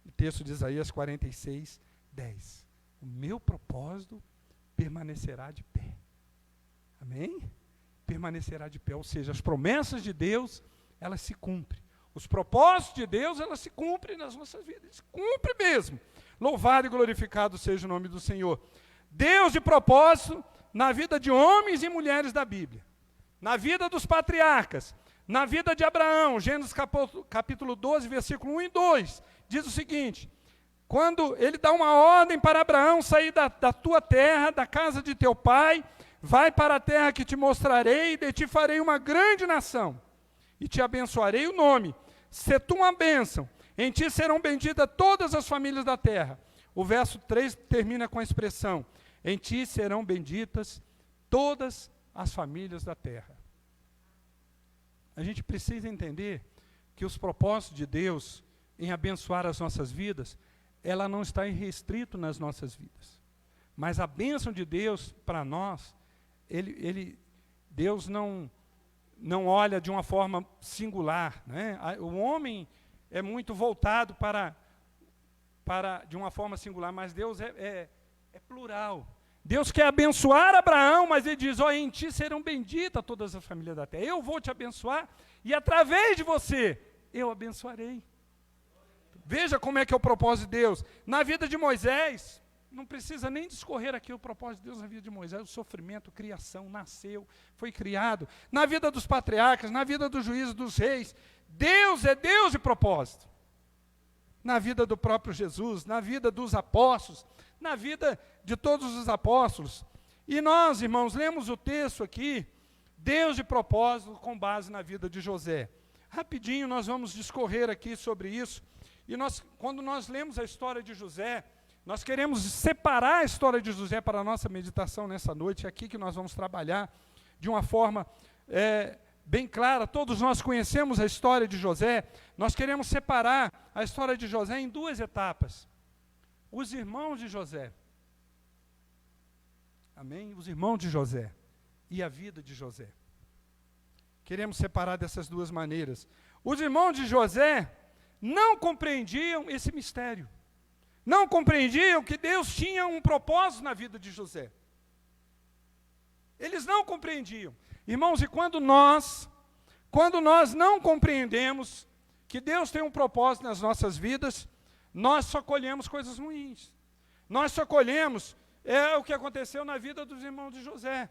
O texto de Isaías 46:10. O meu propósito permanecerá de pé. Amém? Permanecerá de pé, ou seja, as promessas de Deus, elas se cumprem. Os propósitos de Deus, elas se cumprem nas nossas vidas. Se cumpre mesmo. Louvado e glorificado seja o nome do Senhor. Deus de propósito na vida de homens e mulheres da Bíblia. Na vida dos patriarcas. Na vida de Abraão, Gênesis capítulo 12, versículo 1 e 2. diz o seguinte: quando ele dá uma ordem para Abraão sair da tua terra, da casa de teu pai, vai para a terra que te mostrarei, e de ti farei uma grande nação, e te abençoarei o nome, se tu uma bênção, em ti serão benditas todas as famílias da terra. O verso 3 termina com a expressão: em ti serão benditas todas as famílias da terra. A gente precisa entender que os propósitos de Deus em abençoar as nossas vidas, ela não está restrito nas nossas vidas. Mas a bênção de Deus para nós, Deus não olha de uma forma singular, né? O homem é muito voltado para de uma forma singular, mas Deus é plural. Deus quer abençoar Abraão, mas ele diz: em ti serão benditas todas as famílias da terra. Eu vou te abençoar e através de você eu abençoarei. Veja como é que é o propósito de Deus. Na vida de Moisés, não precisa nem discorrer aqui o propósito de Deus na vida de Moisés, o sofrimento, criação, nasceu, foi criado. Na vida dos patriarcas, na vida dos juízes, dos reis, Deus é Deus de propósito. Na vida do próprio Jesus, na vida dos apóstolos, na vida de todos os apóstolos. E nós, irmãos, lemos o texto aqui, Deus de propósito, com base na vida de José. Rapidinho nós vamos discorrer aqui sobre isso. E quando nós lemos a história de José, nós queremos separar a história de José para a nossa meditação nessa noite. É aqui que nós vamos trabalhar de uma forma bem clara. Todos nós conhecemos a história de José. Nós queremos separar a história de José em duas etapas. Os irmãos de José. Amém? Os irmãos de José e a vida de José. Queremos separar dessas duas maneiras. Os irmãos de José não compreendiam esse mistério. Não compreendiam que Deus tinha um propósito na vida de José. Eles não compreendiam. Irmãos, e quando nós não compreendemos que Deus tem um propósito nas nossas vidas, nós só colhemos coisas ruins. Nós só colhemos o que aconteceu na vida dos irmãos de José.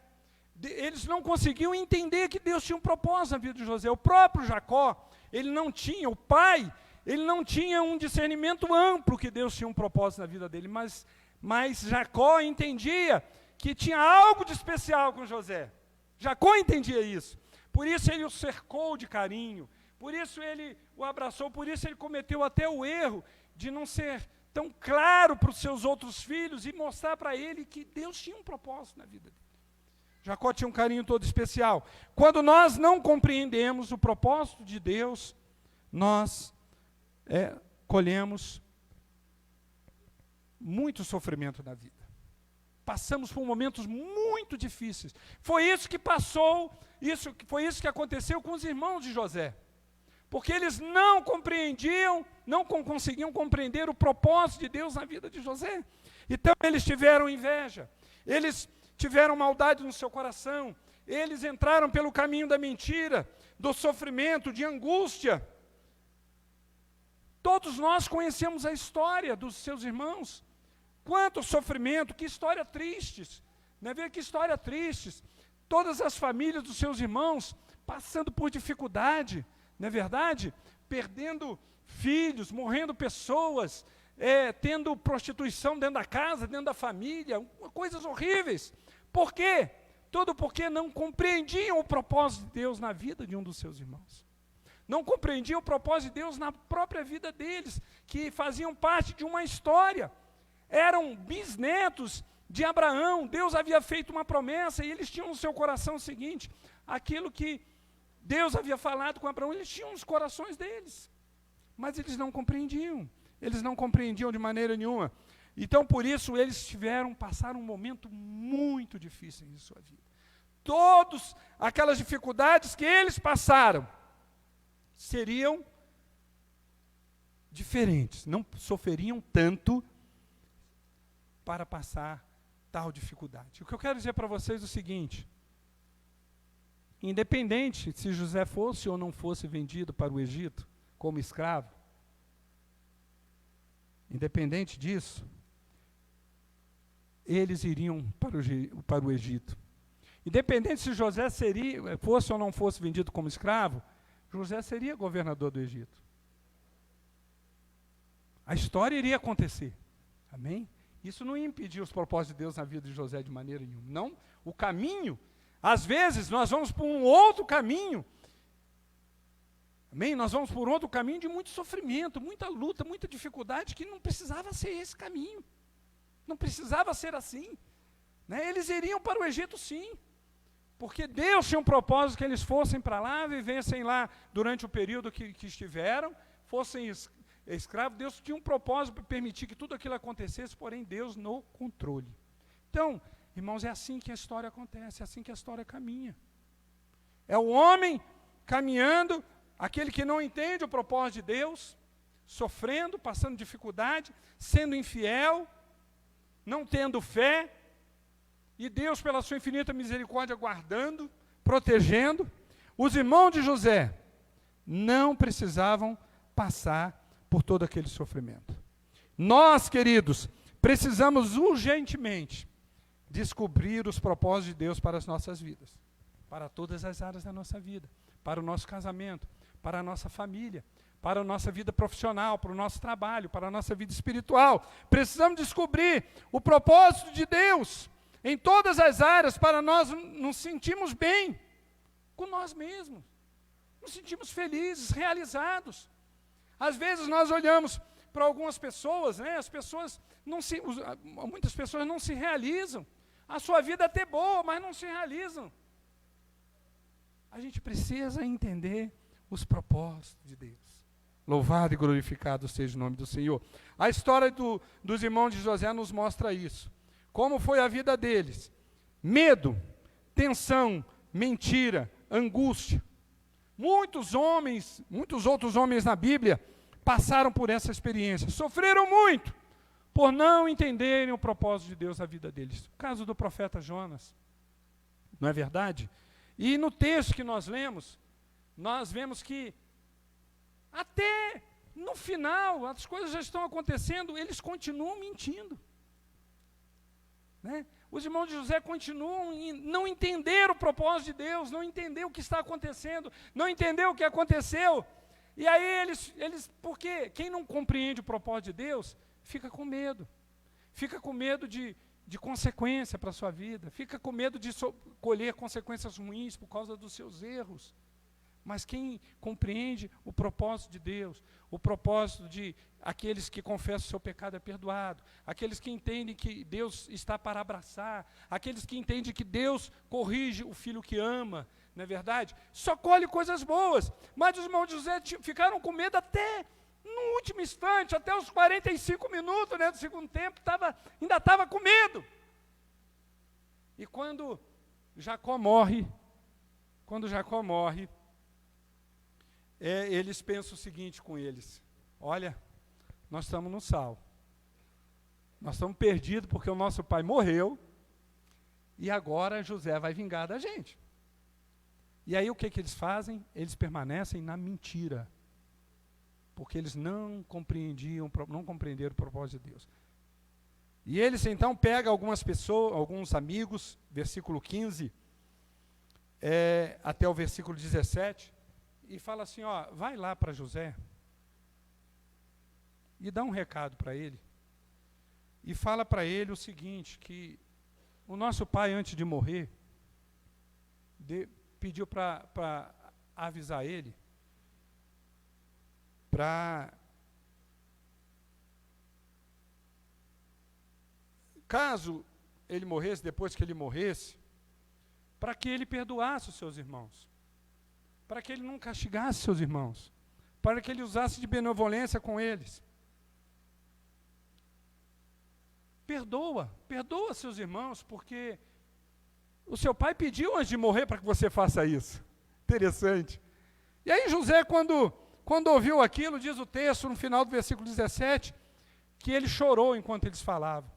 Eles não conseguiam entender que Deus tinha um propósito na vida de José. O próprio Jacó, ele não tinha um discernimento amplo que Deus tinha um propósito na vida dele, mas Jacó entendia que tinha algo de especial com José. Jacó entendia isso. Por isso ele o cercou de carinho, por isso ele o abraçou, por isso ele cometeu até o erro de não ser tão claro para os seus outros filhos e mostrar para ele que Deus tinha um propósito na vida dele. Jacó tinha um carinho todo especial. Quando nós não compreendemos o propósito de Deus, nós colhemos muito sofrimento na vida. Passamos por momentos muito difíceis. Foi isso que foi isso que aconteceu com os irmãos de José. Porque eles não compreendiam, não conseguiam compreender o propósito de Deus na vida de José. Então eles tiveram inveja, eles tiveram maldade no seu coração, eles entraram pelo caminho da mentira, do sofrimento, de angústia. Todos nós conhecemos a história dos seus irmãos. Quanto sofrimento, que história tristes, né? Que história tristes. Todas as famílias dos seus irmãos passando por dificuldade, não é verdade? Perdendo filhos, morrendo pessoas, tendo prostituição dentro da casa, dentro da família, coisas horríveis. Por quê? Tudo porque não compreendiam o propósito de Deus na vida de um dos seus irmãos. Não compreendiam o propósito de Deus na própria vida deles, que faziam parte de uma história. Eram bisnetos de Abraão. Deus havia feito uma promessa e eles tinham no seu coração o seguinte: aquilo que Deus havia falado com Abraão, eles tinham nos corações deles. Mas eles não compreendiam. Eles não compreendiam de maneira nenhuma. Então, por isso, eles passaram um momento muito difícil em sua vida. Todas aquelas dificuldades que eles passaram seriam diferentes, não sofreriam tanto para passar tal dificuldade. O que eu quero dizer para vocês é o seguinte: independente se José fosse ou não fosse vendido para o Egito como escravo, independente disso, eles iriam para o Egito. Independente se José fosse ou não fosse vendido como escravo, José seria governador do Egito. A história iria acontecer. Amém? Isso não ia impedir os propósitos de Deus na vida de José de maneira nenhuma. Não, o caminho, às vezes nós vamos por um outro caminho. Amém? Nós vamos por outro caminho de muito sofrimento, muita luta, muita dificuldade, que não precisava ser esse caminho. Não precisava ser assim. Né? Eles iriam para o Egito sim. Porque Deus tinha um propósito que eles fossem para lá, vivessem lá durante o período que estiveram, fossem escravos. Deus tinha um propósito para permitir que tudo aquilo acontecesse, porém Deus no controle. Então, irmãos, é assim que a história acontece, é assim que a história caminha. É o homem caminhando, aquele que não entende o propósito de Deus, sofrendo, passando dificuldade, sendo infiel, não tendo fé, e Deus, pela sua infinita misericórdia, guardando, protegendo. Os irmãos de José não precisavam passar por todo aquele sofrimento. Nós, queridos, precisamos urgentemente descobrir os propósitos de Deus para as nossas vidas, para todas as áreas da nossa vida, para o nosso casamento, para a nossa família, para a nossa vida profissional, para o nosso trabalho, para a nossa vida espiritual. Precisamos descobrir o propósito de Deus em todas as áreas, para nós nos sentirmos bem com nós mesmos, nos sentimos felizes, realizados. Às vezes nós olhamos para algumas pessoas, né, muitas pessoas não se realizam, a sua vida é até boa, mas não se realizam. A gente precisa entender os propósitos de Deus. Louvado e glorificado seja o nome do Senhor. A história dos irmãos de José nos mostra isso. Como foi a vida deles? Medo, tensão, mentira, angústia. Muitos outros homens na Bíblia passaram por essa experiência. Sofreram muito por não entenderem o propósito de Deus na vida deles. O caso do profeta Jonas, não é verdade? E no texto que nós lemos, nós vemos que até no final, as coisas já estão acontecendo, eles continuam mentindo. Né? Os irmãos de José continuam não entender o propósito de Deus, não entender o que está acontecendo, não entender o que aconteceu. E aí porque quem não compreende o propósito de Deus, fica com medo de consequência para a sua vida, fica com medo de colher consequências ruins por causa dos seus erros. Mas quem compreende o propósito de Deus, o propósito de aqueles que confessam o seu pecado é perdoado, aqueles que entendem que Deus está para abraçar, aqueles que entendem que Deus corrige o filho que ama, não é verdade? Só colhe coisas boas. Mas os irmãos de José ficaram com medo até no último instante, até os 45 minutos, né, do segundo tempo, ainda estava com medo. E quando Jacó morre, eles pensam o seguinte com eles: olha, nós estamos no sal, nós estamos perdidos porque o nosso pai morreu, e agora José vai vingar da gente. E aí o que eles fazem? Eles permanecem na mentira, porque eles não compreenderam o propósito de Deus. E eles então pegam algumas pessoas, alguns amigos, versículo 15, até o versículo 17, e fala assim, ó, vai lá para José e dá um recado para ele, e fala para ele o seguinte, que o nosso pai, antes de morrer, pediu para avisar ele, para, caso ele morresse, depois que ele morresse, para que ele perdoasse os seus irmãos, para que ele não castigasse seus irmãos, para que ele usasse de benevolência com eles. Perdoa seus irmãos, porque o seu pai pediu antes de morrer para que você faça isso. Interessante. E aí José, quando ouviu aquilo, diz o texto, no final do versículo 17, que ele chorou enquanto eles falavam.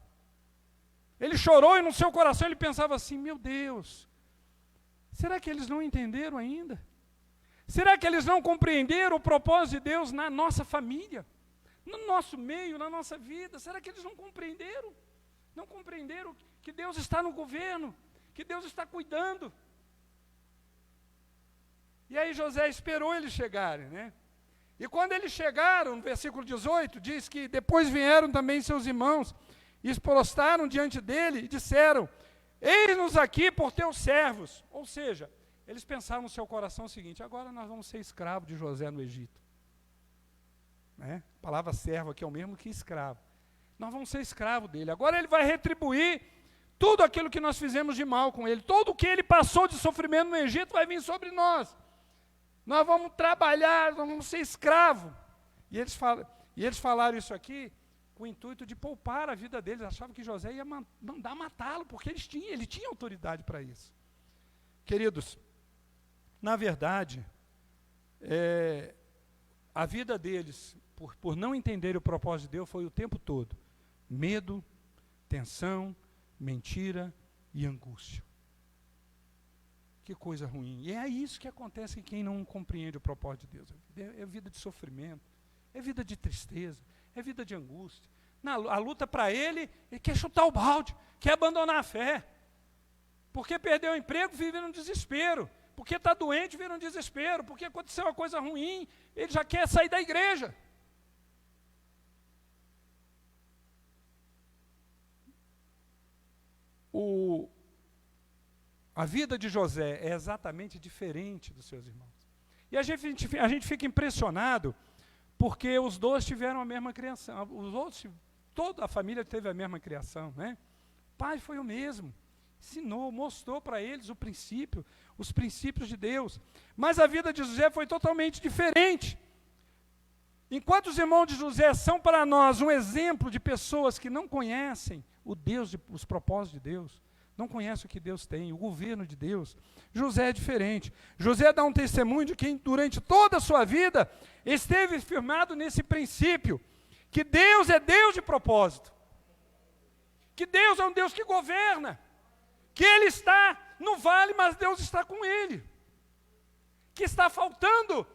Ele chorou e no seu coração ele pensava assim, meu Deus, será que eles não entenderam ainda? Será que eles não compreenderam o propósito de Deus na nossa família, no nosso meio, na nossa vida? Será que eles não compreenderam? Não compreenderam que Deus está no governo, que Deus está cuidando? E aí José esperou eles chegarem, né? E quando eles chegaram, no versículo 18, diz que depois vieram também seus irmãos, e se prostraram diante dele e disseram: eis-nos aqui por teus servos. Ou seja, eles pensaram no seu coração o seguinte: agora nós vamos ser escravos de José no Egito. Né? A palavra servo aqui é o mesmo que escravo. Nós vamos ser escravo dele. Agora ele vai retribuir tudo aquilo que nós fizemos de mal com ele. Todo o que ele passou de sofrimento no Egito vai vir sobre nós. Nós vamos trabalhar, nós vamos ser escravos. E eles falaram isso aqui com o intuito de poupar a vida deles. Achavam que José ia mandar matá-lo, porque ele tinha autoridade para isso. Queridos, na verdade, a vida deles, por não entender o propósito de Deus, foi o tempo todo medo, tensão, mentira e angústia. Que coisa ruim. E é isso que acontece em quem não compreende o propósito de Deus. É vida de sofrimento, é vida de tristeza, é vida de angústia. A luta para ele quer chutar o balde, quer abandonar a fé. Porque perdeu o emprego, vive num desespero. Porque está doente, vira um desespero. Porque aconteceu uma coisa ruim, ele já quer sair da igreja. A vida de José é exatamente diferente dos seus irmãos. E a gente fica impressionado, porque os dois tiveram a mesma criação. Os outros, toda a família teve a mesma criação, né? O pai foi o mesmo. Ensinou, mostrou para eles os princípios de Deus. Mas a vida de José foi totalmente diferente. Enquanto os irmãos de José são para nós um exemplo de pessoas que não conhecem os propósitos de Deus, não conhecem o que Deus tem, o governo de Deus, José é diferente. José dá um testemunho de quem durante toda a sua vida esteve firmado nesse princípio, que Deus é Deus de propósito, que Deus é um Deus que governa, que ele está no vale, mas Deus está com ele, que está faltando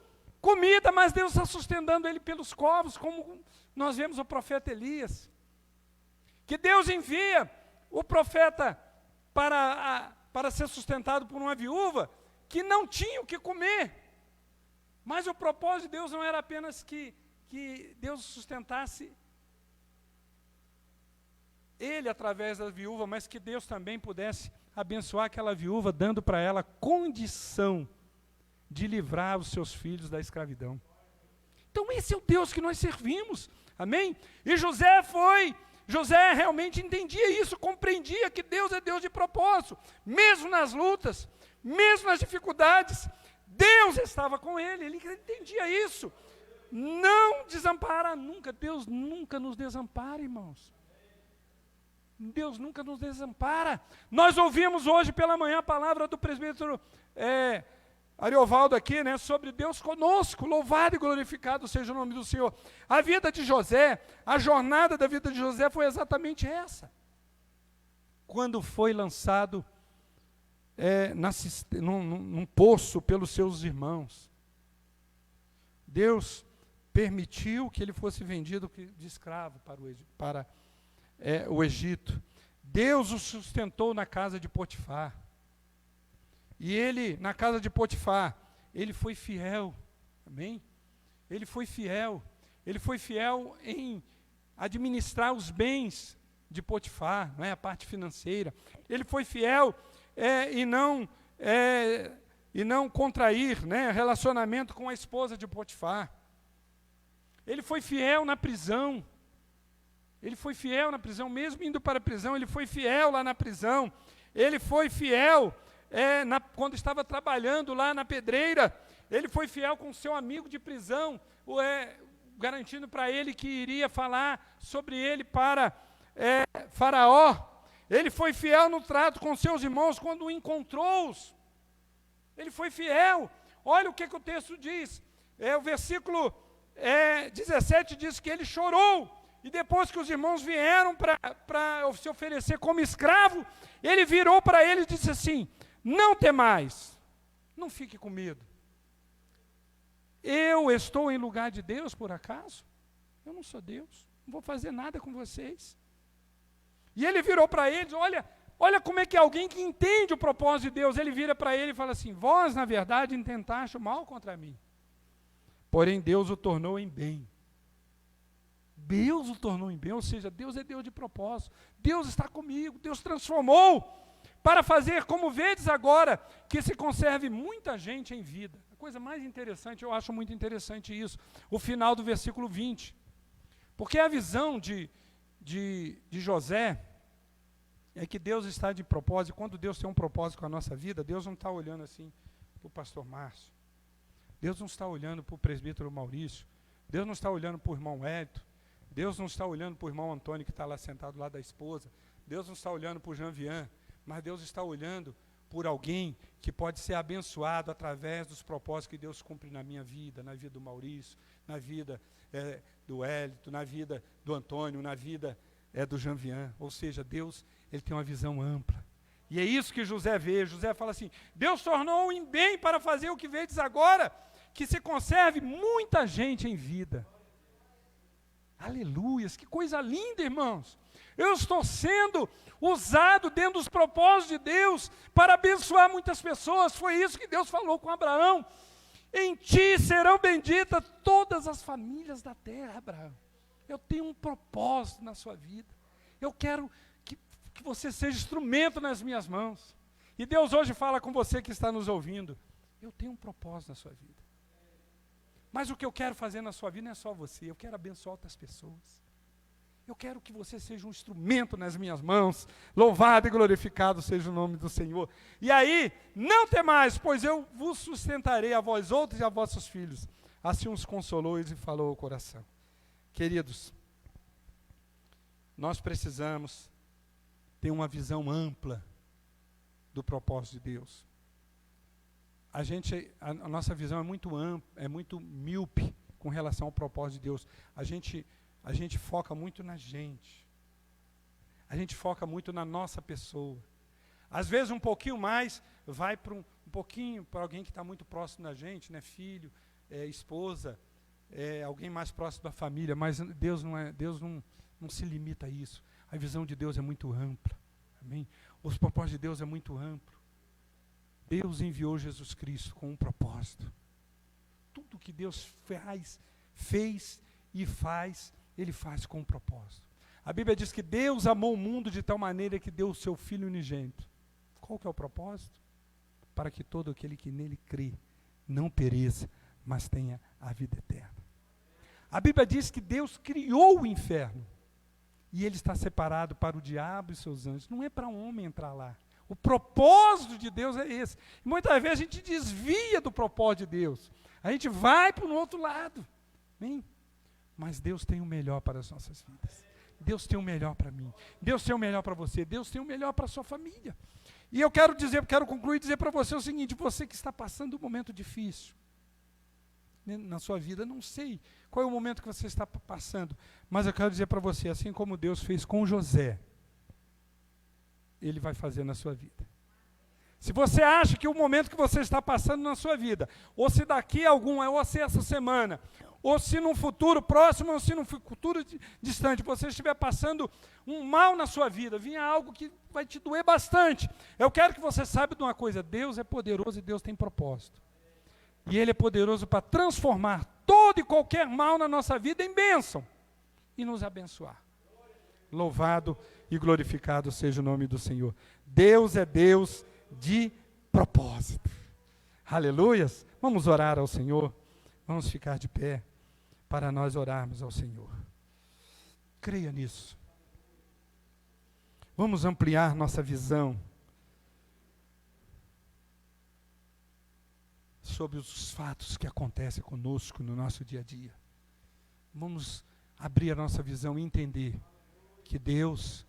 comida, mas Deus está sustentando ele pelos corvos, como nós vemos o profeta Elias, que Deus envia o profeta para ser sustentado por uma viúva que não tinha o que comer, mas o propósito de Deus não era apenas que Deus sustentasse ele através da viúva, mas que Deus também pudesse abençoar aquela viúva, dando para ela condição de livrar os seus filhos da escravidão. Então esse é o Deus que nós servimos, amém? E José realmente entendia isso, compreendia que Deus é Deus de propósito, mesmo nas lutas, mesmo nas dificuldades, Deus estava com ele entendia isso. Não desampara nunca, Deus nunca nos desampara, irmãos. Deus nunca nos desampara. Nós ouvimos hoje pela manhã a palavra do presbítero Ariovaldo aqui, né, sobre Deus conosco, louvado e glorificado seja o nome do Senhor. A vida de José, a jornada da vida de José foi exatamente essa. Quando foi lançado num poço pelos seus irmãos, Deus permitiu que ele fosse vendido de escravo para o Egito. Deus o sustentou na casa de Potifar. E ele, na casa de Potifar, ele foi fiel, amém? Ele foi fiel em administrar os bens de Potifar, não é? A parte financeira. Ele foi fiel e não contrair, né, relacionamento com a esposa de Potifar. Ele foi fiel na prisão. Mesmo indo para a prisão, ele foi fiel lá na prisão. Ele foi fiel quando estava trabalhando lá na pedreira. Ele foi fiel com seu amigo de prisão, garantindo para ele que iria falar sobre ele para Faraó. Ele foi fiel no trato com seus irmãos quando encontrou-os. Ele foi fiel. Olha o que o texto diz. O versículo 17 diz que ele chorou. E depois que os irmãos vieram para se oferecer como escravo, ele virou para ele e disse assim: não temais, não fique com medo. Eu estou em lugar de Deus, por acaso? Eu não sou Deus, não vou fazer nada com vocês. E ele virou para eles, olha como é que alguém que entende o propósito de Deus, ele vira para ele e fala assim: vós, na verdade, intentaste o mal contra mim. porém Deus o tornou em bem. Deus o tornou em bem, ou seja, Deus é Deus de propósito. Deus está comigo, Deus transformou para fazer, como vedes agora, que se conserve muita gente em vida. A coisa mais interessante, eu acho muito interessante isso, o final do versículo 20. Porque a visão de José é que Deus está de propósito, e quando Deus tem um propósito com a nossa vida, Deus não está olhando assim para o pastor Márcio, Deus não está olhando para o presbítero Maurício, Deus não está olhando para o irmão Hélito, Deus não está olhando para o irmão Antônio que está lá sentado lá da esposa, Deus não está olhando para o Janvian, mas Deus está olhando por alguém que pode ser abençoado através dos propósitos que Deus cumpre na minha vida, na vida do Maurício, na vida do Hélito, na vida do Antônio, na vida do Janvian. Ou seja, Deus, ele tem uma visão ampla. E é isso que José vê. José fala assim, Deus tornou em bem para fazer o que vedes agora, que se conserve muita gente em vida. Aleluias, que coisa linda, irmãos. Eu estou sendo usado dentro dos propósitos de Deus para abençoar muitas pessoas. Foi isso que Deus falou com Abraão. Em ti serão benditas todas as famílias da terra, Abraão. Eu tenho um propósito na sua vida. Eu quero que você seja instrumento nas minhas mãos. E Deus hoje fala com você que está nos ouvindo. Eu tenho um propósito na sua vida. Mas o que eu quero fazer na sua vida não é só você. Eu quero abençoar outras pessoas. Eu quero que você seja um instrumento nas minhas mãos. Louvado e glorificado seja o nome do Senhor. E aí, não temais, pois eu vos sustentarei a vós outros e a vossos filhos. Assim os consolou e falou ao coração. Queridos, nós precisamos ter uma visão ampla do propósito de Deus. A nossa visão é muito ampla, é muito míope com relação ao propósito de Deus. A gente foca muito na gente. A gente foca muito na nossa pessoa. Às vezes um pouquinho mais, vai para um pouquinho para alguém que está muito próximo da gente, né? Filho, esposa, alguém mais próximo da família, mas Deus não se limita a isso. A visão de Deus é muito ampla. Amém? Os propósitos de Deus é muito amplo. Deus enviou Jesus Cristo com um propósito. Tudo que Deus fez e faz, Ele faz com um propósito. A Bíblia diz que Deus amou o mundo de tal maneira que deu o seu Filho unigênito. Qual que é o propósito? Para que todo aquele que nele crê não pereça, mas tenha a vida eterna. A Bíblia diz que Deus criou o inferno. E ele está separado para o diabo e seus anjos. Não é para um homem entrar lá. O propósito de Deus é esse. E muitas vezes a gente desvia do propósito de Deus. A gente vai para o outro lado. Amém? Mas Deus tem o melhor para as nossas vidas. Deus tem o melhor para mim. Deus tem o melhor para você. Deus tem o melhor para a sua família. E eu quero concluir e dizer para você o seguinte, você que está passando um momento difícil na sua vida, não sei qual é o momento que você está passando, mas eu quero dizer para você, assim como Deus fez com José, Ele vai fazer na sua vida. Se você acha que o momento que você está passando na sua vida, ou se daqui ou se essa semana, ou se num futuro próximo, ou se num futuro distante, você estiver passando um mal na sua vida, vinha algo que vai te doer bastante, eu quero que você saiba de uma coisa, Deus é poderoso e Deus tem propósito. E Ele é poderoso para transformar todo e qualquer mal na nossa vida em bênção e nos abençoar. Louvado e glorificado seja o nome do Senhor. Deus é Deus de propósito. Aleluias. Vamos orar ao Senhor. Vamos ficar de pé para nós orarmos ao Senhor. Creia nisso. Vamos ampliar nossa visão sobre os fatos que acontecem conosco no nosso dia a dia. Vamos abrir a nossa visão e entender que Deus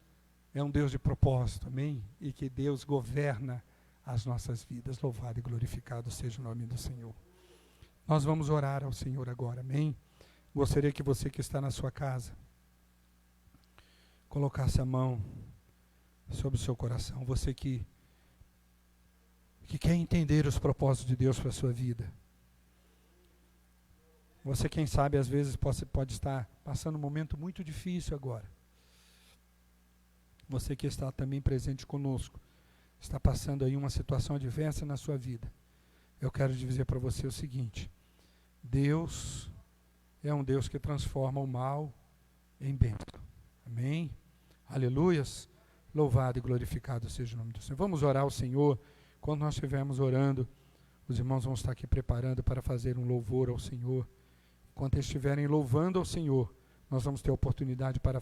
é um Deus de propósito, amém? E que Deus governa as nossas vidas. Louvado e glorificado seja o nome do Senhor. Nós vamos orar ao Senhor agora, amém? Gostaria que você que está na sua casa colocasse a mão sobre o seu coração. Você que quer entender os propósitos de Deus para a sua vida. Você, quem sabe, às vezes pode estar passando um momento muito difícil agora. Você que está também presente conosco, está passando aí uma situação adversa na sua vida. Eu quero dizer para você o seguinte, Deus é um Deus que transforma o mal em bênção. Amém? Aleluias. Louvado e glorificado seja o nome do Senhor. Vamos orar ao Senhor. Quando nós estivermos orando, os irmãos vão estar aqui preparando para fazer um louvor ao Senhor. Enquanto estiverem louvando ao Senhor, nós vamos ter a oportunidade para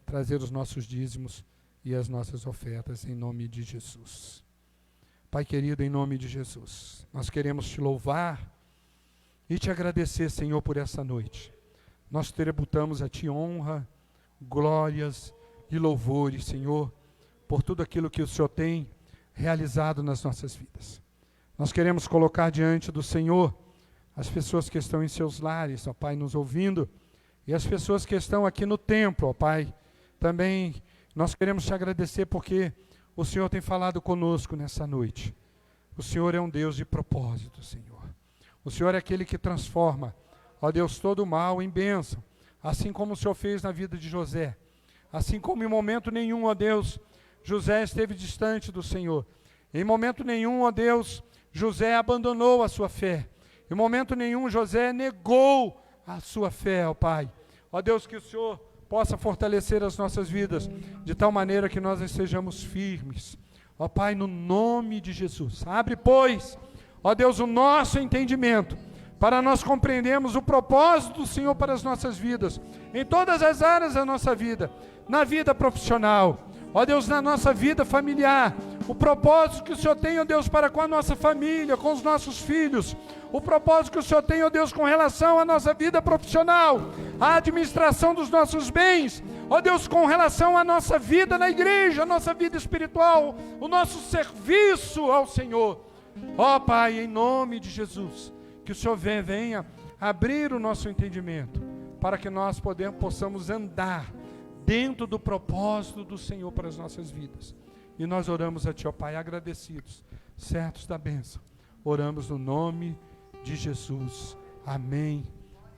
trazer os nossos dízimos e as nossas ofertas em nome de Jesus. Pai querido, em nome de Jesus, nós queremos te louvar e te agradecer, Senhor, por essa noite. Nós tributamos a ti honra, glórias e louvores, Senhor, por tudo aquilo que o Senhor tem realizado nas nossas vidas. Nós queremos colocar diante do Senhor as pessoas que estão em seus lares, ó Pai, nos ouvindo, e as pessoas que estão aqui no templo, ó Pai. Também nós queremos te agradecer porque o Senhor tem falado conosco nessa noite. O Senhor é um Deus de propósito, Senhor. O Senhor é aquele que transforma, ó Deus, todo o mal em bênção, assim como o Senhor fez na vida de José. Assim como em momento nenhum, ó Deus, José esteve distante do Senhor. Em momento nenhum, ó Deus, José abandonou a sua fé. Em momento nenhum, José negou a sua fé, ó Pai. Ó Deus, que o Senhor possa fortalecer as nossas vidas, de tal maneira que nós estejamos firmes. Ó Pai, no nome de Jesus. Abre, pois, ó Deus, o nosso entendimento, para nós compreendermos o propósito do Senhor para as nossas vidas, em todas as áreas da nossa vida, na vida profissional, ó Deus, na nossa vida familiar, o propósito que o Senhor tem, ó Deus, para com a nossa família, com os nossos filhos, o propósito que o Senhor tem, ó Deus, com relação à nossa vida profissional, à administração dos nossos bens, ó Deus, com relação à nossa vida na igreja, a nossa vida espiritual, o nosso serviço ao Senhor. Ó Pai, em nome de Jesus, que o Senhor venha abrir o nosso entendimento, para que nós possamos andar dentro do propósito do Senhor para as nossas vidas. E nós oramos a Ti, ó Pai, agradecidos, certos da bênção. Oramos no nome de Jesus. Amém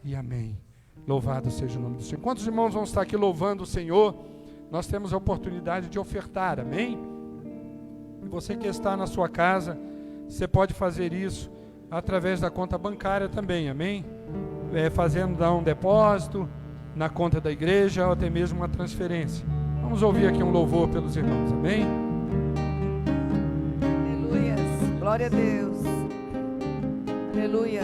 e amém. Louvado seja o nome do Senhor. Quantos irmãos vão estar aqui louvando o Senhor? Nós temos a oportunidade de ofertar, amém? E você que está na sua casa, você pode fazer isso através da conta bancária também, amém? Fazendo dar um depósito na conta da igreja ou até mesmo uma transferência. Vamos ouvir aqui um louvor pelos irmãos, amém? Aleluias, glória a Deus. Aleluias.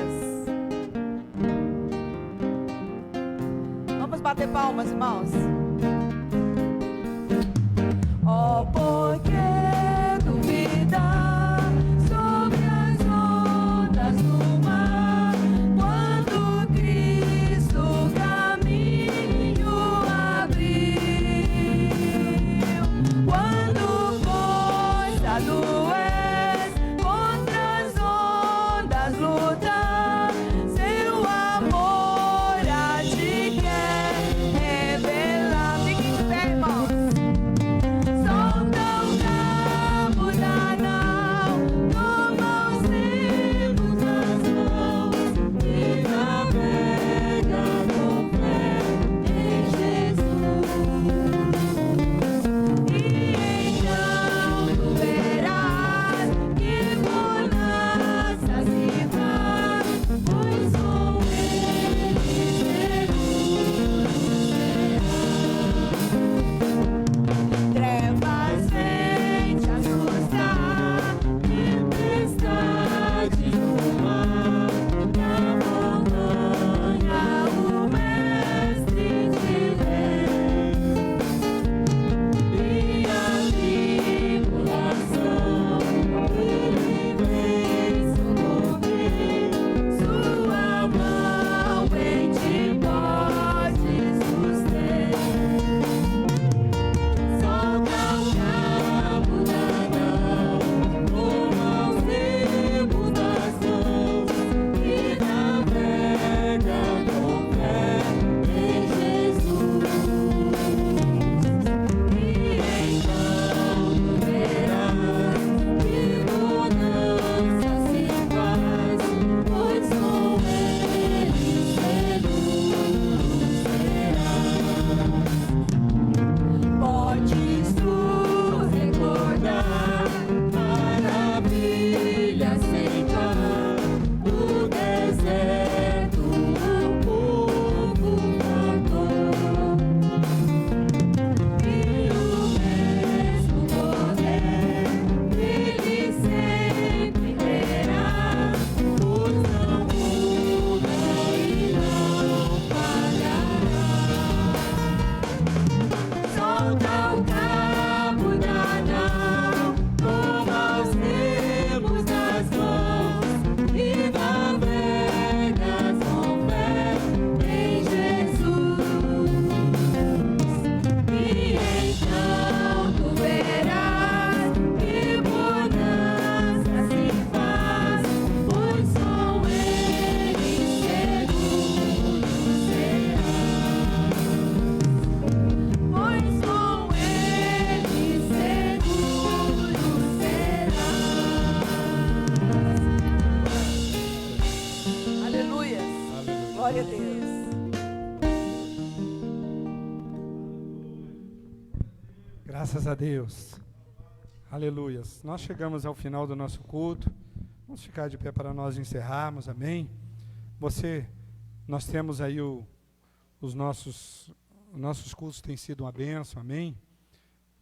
Vamos bater palmas, irmãos. Oh, por que duvidar sobre as ondas do mar, quando Cristo caminho abriu, quando forçado és contra as ondas lutar, seu amor a ti quer revelar. Glória a Deus. Graças a Deus. Aleluias. Nós chegamos ao final do nosso culto. Vamos ficar de pé para nós encerrarmos, amém? Nós temos aí os nossos cultos têm sido uma bênção, amém?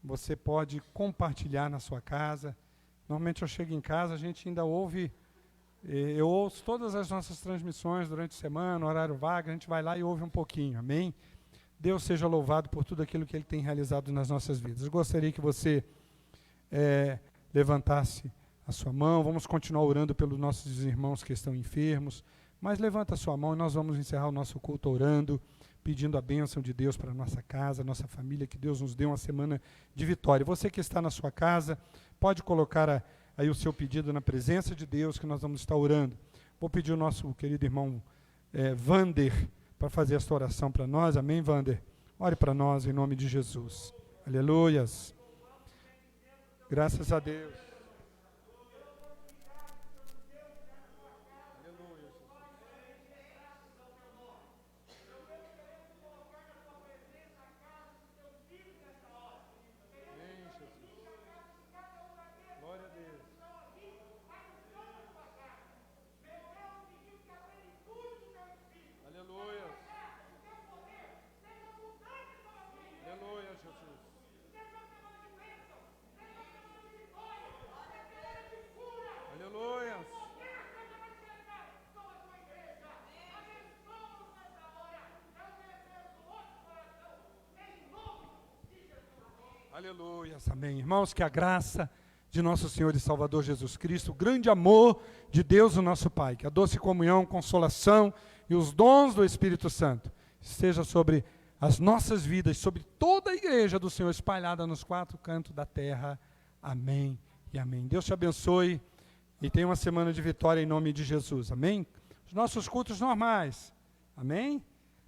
Você pode compartilhar na sua casa. Normalmente eu chego em casa, a gente ainda ouve, eu ouço todas as nossas transmissões durante a semana, horário vago, a gente vai lá e ouve um pouquinho, amém? Deus seja louvado por tudo aquilo que Ele tem realizado nas nossas vidas. Eu gostaria que você levantasse a sua mão, vamos continuar orando pelos nossos irmãos que estão enfermos, mas levanta a sua mão e nós vamos encerrar o nosso culto orando, pedindo a bênção de Deus para a nossa casa, nossa família, que Deus nos dê uma semana de vitória. Você que está na sua casa, pode colocar aí o seu pedido na presença de Deus, que nós vamos estar orando. Vou pedir o nosso querido irmão Vander para fazer esta oração para nós. Amém, Vander? Ore para nós em nome de Jesus. Aleluias. Graças a Deus. Aleluia, amém. Irmãos, que a graça de nosso Senhor e Salvador Jesus Cristo, o grande amor de Deus, o nosso Pai, que a doce comunhão, consolação e os dons do Espírito Santo esteja sobre as nossas vidas, sobre toda a igreja do Senhor espalhada nos 4 cantos da terra. Amém e amém. Deus te abençoe e tenha uma semana de vitória em nome de Jesus. Amém? Os nossos cultos normais. Amém?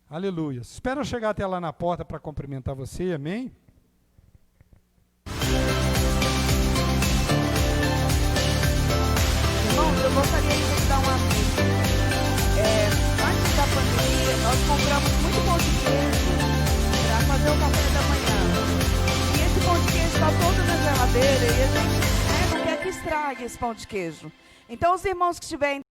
Aleluia. Espero chegar até lá na porta para cumprimentar você. Amém? Irmãos, eu gostaria de dar um aviso. Antes da pandemia, nós compramos muito pão de queijo para fazer o café da manhã. E esse pão de queijo está todo na geladeira e a gente não quer que estrague esse pão de queijo. Então, os irmãos que estiverem